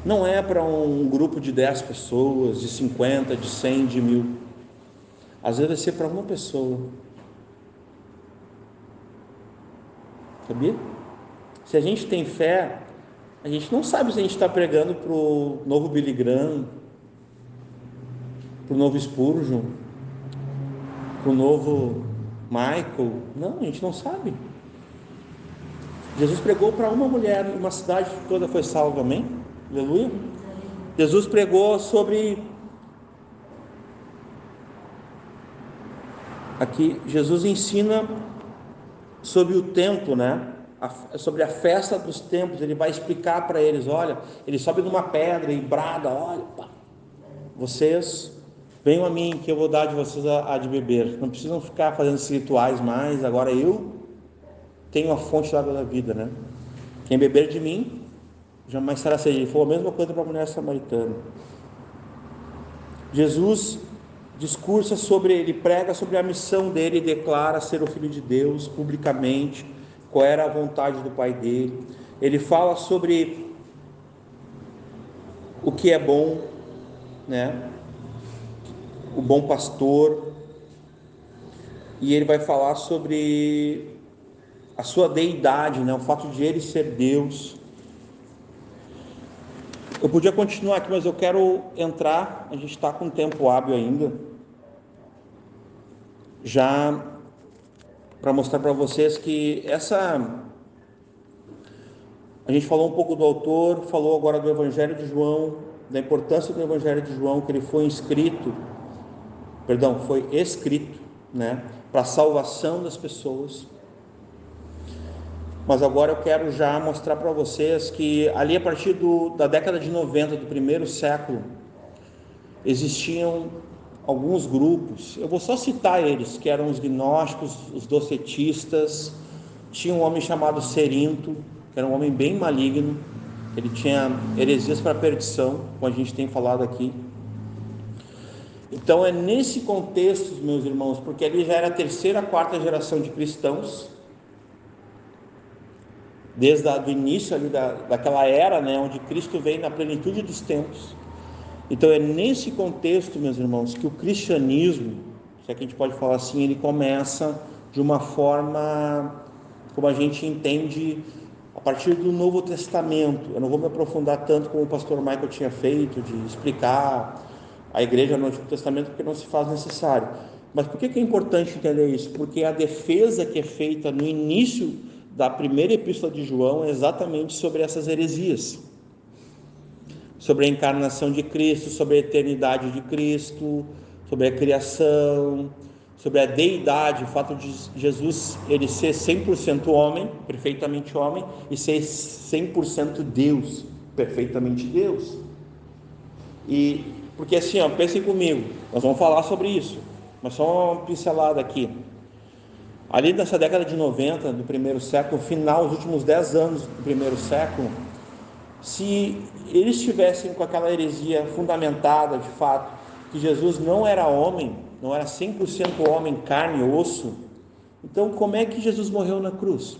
não é para um grupo de 10 pessoas, de 50, de 100, de 1000. Às vezes vai ser para uma pessoa. Sabia? Se a gente tem fé, a gente não sabe se a gente está pregando para o novo Billy Graham, para o novo Spurgeon, para o novo Michael. Não, a gente não sabe. Jesus pregou para uma mulher e uma cidade toda foi salva, amém? Aleluia. Jesus pregou sobre, aqui Jesus ensina sobre o templo, né? Sobre a festa dos templos. Ele vai explicar para eles: olha, ele sobe numa pedra e brada: olha, vocês venham a mim, que eu vou dar de vocês a de beber. Não precisam ficar fazendo esses rituais mais. Agora eu tenho a fonte da água da vida, né? Quem beber de mim jamais será sede. Foi a mesma coisa para a mulher samaritana. Jesus discursa sobre, ele prega sobre a missão dele e declara ser o Filho de Deus publicamente, qual era a vontade do Pai dele. Ele fala sobre o que é bom, né? O bom pastor. E ele vai falar sobre a sua deidade, né? O fato de ele ser Deus. Eu podia continuar aqui, mas eu quero entrar, a gente está com tempo hábil ainda, já para mostrar para vocês que a gente falou um pouco do autor, falou agora do Evangelho de João, da importância do Evangelho de João, que ele foi escrito, né, para a salvação das pessoas. mas agora eu quero já mostrar para vocês que ali a partir da década de 90 do primeiro século, existiam alguns grupos, eu vou só citar eles, que eram os gnósticos, os docetistas. Tinha um homem chamado Cerinto, que era um homem bem maligno, ele tinha heresias para perdição, como a gente tem falado aqui. Então é nesse contexto, meus irmãos, porque ali já era a terceira, quarta geração de cristãos, desde o início ali daquela era, né, onde Cristo vem na plenitude dos tempos. Então é nesse contexto, meus irmãos, que o cristianismo, se é que a gente pode falar assim, ele começa de uma forma como a gente entende a partir do Novo Testamento. Eu não vou me aprofundar tanto como o pastor Michael tinha feito, de explicar a igreja no Antigo Testamento, porque não se faz necessário. Mas por que é importante entender isso? Porque a defesa que é feita no início da primeira epístola de João é exatamente sobre essas heresias, sobre a encarnação de Cristo, sobre a eternidade de Cristo, sobre a criação, sobre a deidade, o fato de Jesus ele ser 100% homem, perfeitamente homem, e ser 100% Deus, perfeitamente Deus. E porque assim, ó, pensem comigo, nós vamos falar sobre isso, mas só uma pincelada aqui. Ali nessa década de 90 do primeiro século, final, os últimos 10 anos do primeiro século, se eles estivessem com aquela heresia fundamentada de fato, que Jesus não era homem, não era 100% homem, carne e osso, então como é que Jesus morreu na cruz?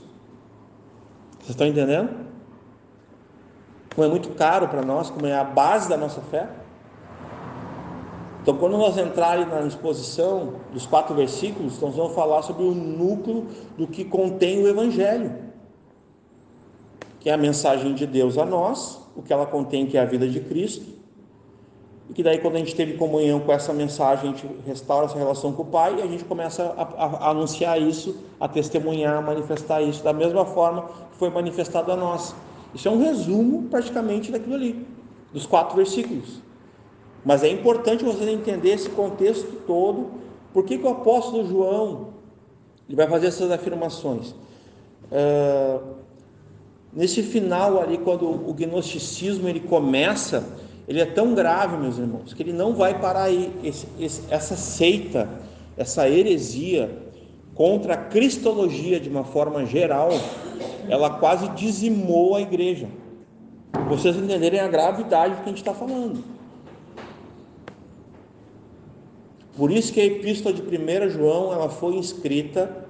Vocês estão entendendo? Como é muito caro para nós, como é a base da nossa fé. Então quando nós entrarmos na exposição dos 4 versículos, nós vamos falar sobre o núcleo do que contém o Evangelho, que é a mensagem de Deus a nós, o que ela contém, que é a vida de Cristo, e que daí quando a gente teve comunhão com essa mensagem, a gente restaura essa relação com o Pai, e a gente começa a anunciar isso, a testemunhar, a manifestar isso, da mesma forma que foi manifestado a nós. Isso é um resumo praticamente daquilo ali, dos 4 versículos. Mas é importante vocês entenderem esse contexto todo, por que o apóstolo João ele vai fazer essas afirmações. Nesse final ali, quando o gnosticismo ele começa, ele é tão grave, meus irmãos, que ele não vai parar aí. Essa seita, essa heresia contra a cristologia de uma forma geral, ela quase dizimou a igreja. Para vocês entenderem a gravidade do que a gente está falando. Por isso que a epístola de 1 João ela foi escrita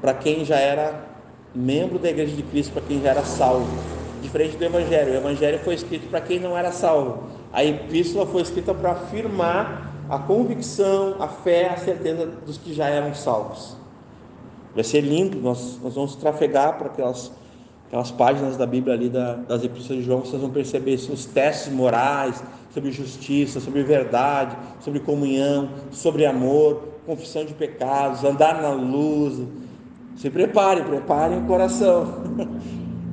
para quem já era membro da igreja de Cristo, para quem já era salvo, diferente do Evangelho. O Evangelho foi escrito para quem não era salvo. A epístola foi escrita para afirmar a convicção, a fé, a certeza dos que já eram salvos. Vai ser lindo, nós vamos trafegar para aquelas páginas da Bíblia ali, das epístolas de João, vocês vão perceber os testes morais, sobre justiça, sobre verdade, sobre comunhão, sobre amor, confissão de pecados, andar na luz. Se preparem o coração.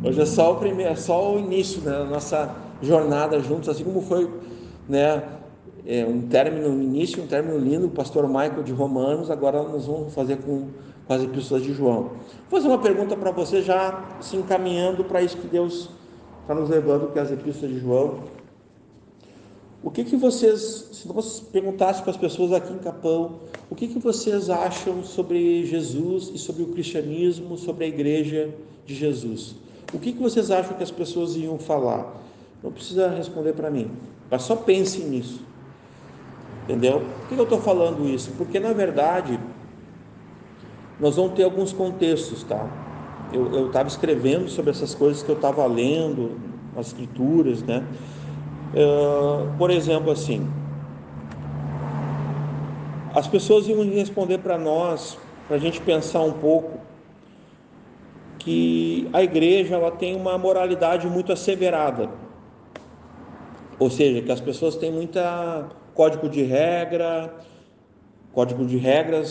Hoje é só o início da nossa jornada juntos, assim como foi, né, um término no início, um término lindo, o pastor Michael de Romanos. Agora nós vamos fazer com as epístolas de João. Vou fazer uma pergunta para você, já se encaminhando para isso que Deus está nos levando, que é as epístolas de João. O que vocês, se vocês perguntassem para as pessoas aqui em Capão, o que vocês acham sobre Jesus e sobre o cristianismo, sobre a igreja de Jesus? O que vocês acham que as pessoas iam falar? Não precisa responder para mim, mas só pensem nisso. Entendeu? Por que eu estou falando isso? Porque na verdade nós vamos ter alguns contextos, tá? Eu estava escrevendo sobre essas coisas que eu estava lendo, as escrituras, né? Por exemplo, assim, as pessoas iam responder para nós, para a gente pensar um pouco, que a igreja ela tem uma moralidade muito asseverada, ou seja, que as pessoas têm muita código de regras,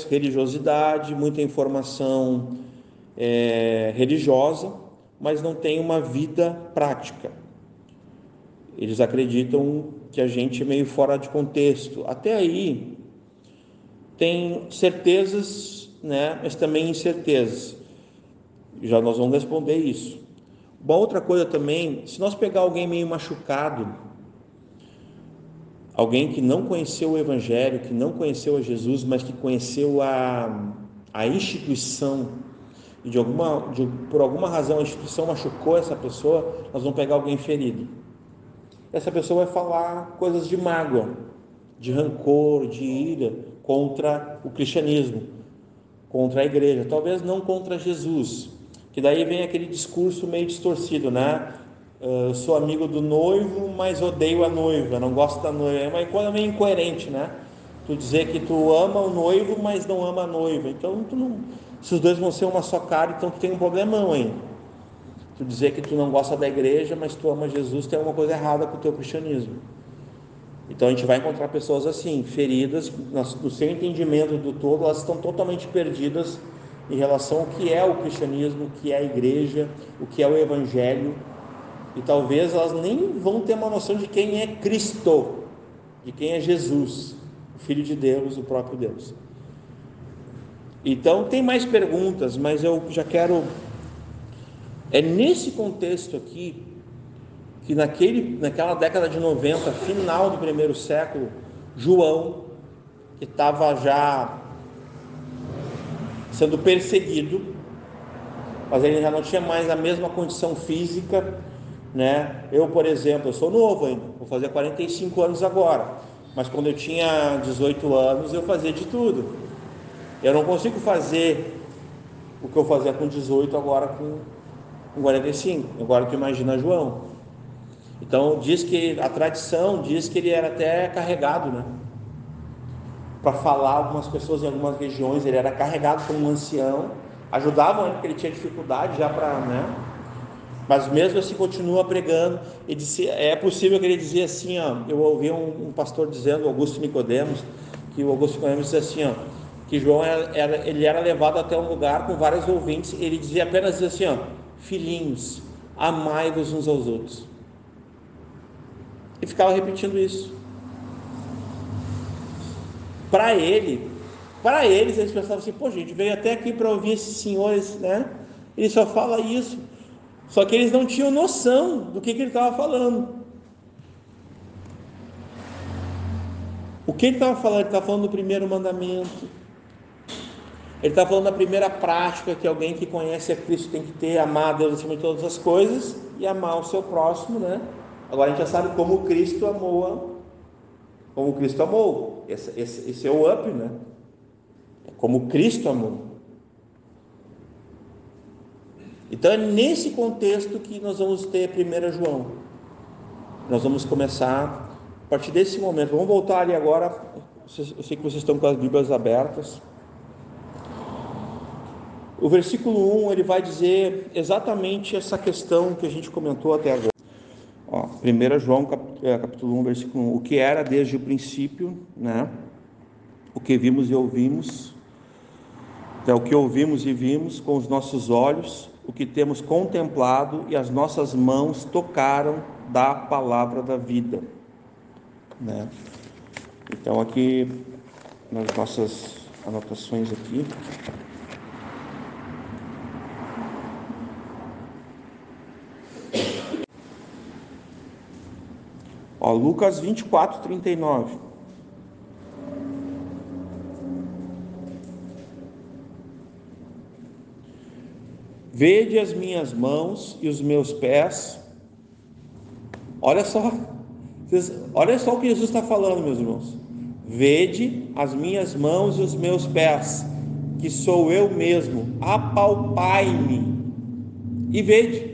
religiosidade, muita informação religiosa, mas não tem uma vida prática. Eles acreditam que a gente é meio fora de contexto. Até aí tem certezas né, mas também incertezas. Já nós vamos responder isso. Uma outra coisa também, se nós pegar alguém meio machucado, alguém que não conheceu o Evangelho, que não conheceu a Jesus, mas que conheceu a instituição, e por alguma razão a instituição machucou essa pessoa, nós vamos pegar alguém ferido. Essa pessoa vai falar coisas de mágoa, de rancor, de ira contra o cristianismo, contra a igreja, talvez não contra Jesus, que daí vem aquele discurso meio distorcido, né? Eu sou amigo do noivo, mas odeio a noiva, não gosto da noiva. É uma coisa meio incoerente, né? Tu dizer que tu ama o noivo, mas não ama a noiva. Então, se os dois vão ser uma só cara, então tu tem um problemão aí. Tu dizer que tu não gosta da igreja, mas tu ama Jesus, tem alguma coisa errada com o teu cristianismo. Então a gente vai encontrar pessoas assim, feridas, no seu entendimento do todo, elas estão totalmente perdidas em relação ao que é o cristianismo, o que é a igreja, o que é o evangelho, e talvez elas nem vão ter uma noção de quem é Cristo, de quem é Jesus, o Filho de Deus, o próprio Deus. Então tem mais perguntas, mas eu já quero, é nesse contexto aqui, que naquela década de 90, final do primeiro século, João, que estava já sendo perseguido, mas ele já não tinha mais a mesma condição física, né? Eu, por exemplo, eu sou novo ainda, vou fazer 45 anos agora, mas quando eu tinha 18 anos eu fazia de tudo. Eu não consigo fazer o que eu fazia com 18 agora com 45. Agora tu imagina João. Então diz que a tradição diz que ele era até carregado, né? Para falar algumas pessoas em algumas regiões, ele era carregado como um ancião, ajudavam ele porque ele tinha dificuldade já para, né? Mas mesmo assim continua pregando. E disse, é possível que ele dizia assim, ó, eu ouvi um pastor dizendo, Augusto Nicodemos, que o Augusto Nicodemos dizia assim, ó, que João ele era levado até um lugar com vários ouvintes, ele dizia apenas assim, ó, filhinhos, amai-vos uns aos outros. E ficava repetindo isso. Para eles pensavam assim, pô, gente, veio até aqui para ouvir esses senhores, né? Ele só fala isso. Só que eles não tinham noção do que ele estava falando. O que ele estava falando? Ele estava falando do primeiro mandamento. Ele estava falando da primeira prática que alguém que conhece a Cristo tem que ter, amar a Deus acima de todas as coisas e amar o seu próximo, né? Agora a gente já sabe como Cristo amou. Como Cristo amou. Esse é o up, né? É como Cristo amou. Então é nesse contexto que nós vamos ter 1 João. Nós vamos começar a partir desse momento. Vamos voltar ali agora. Eu sei que vocês estão com as Bíblias abertas. O versículo 1 ele vai dizer exatamente essa questão que a gente comentou até agora. 1 João capítulo 1, versículo 1. O que era desde o princípio, né? O que vimos e ouvimos, o que ouvimos e vimos com os nossos olhos, o que temos contemplado e as nossas mãos tocaram da palavra da vida, né? Então aqui nas nossas anotações aqui, Lucas 24, 39. Vede as minhas mãos e os meus pés. Olha só o que Jesus está falando, meus irmãos. Vede as minhas mãos e os meus pés, que sou eu mesmo. Apalpai-me e vede.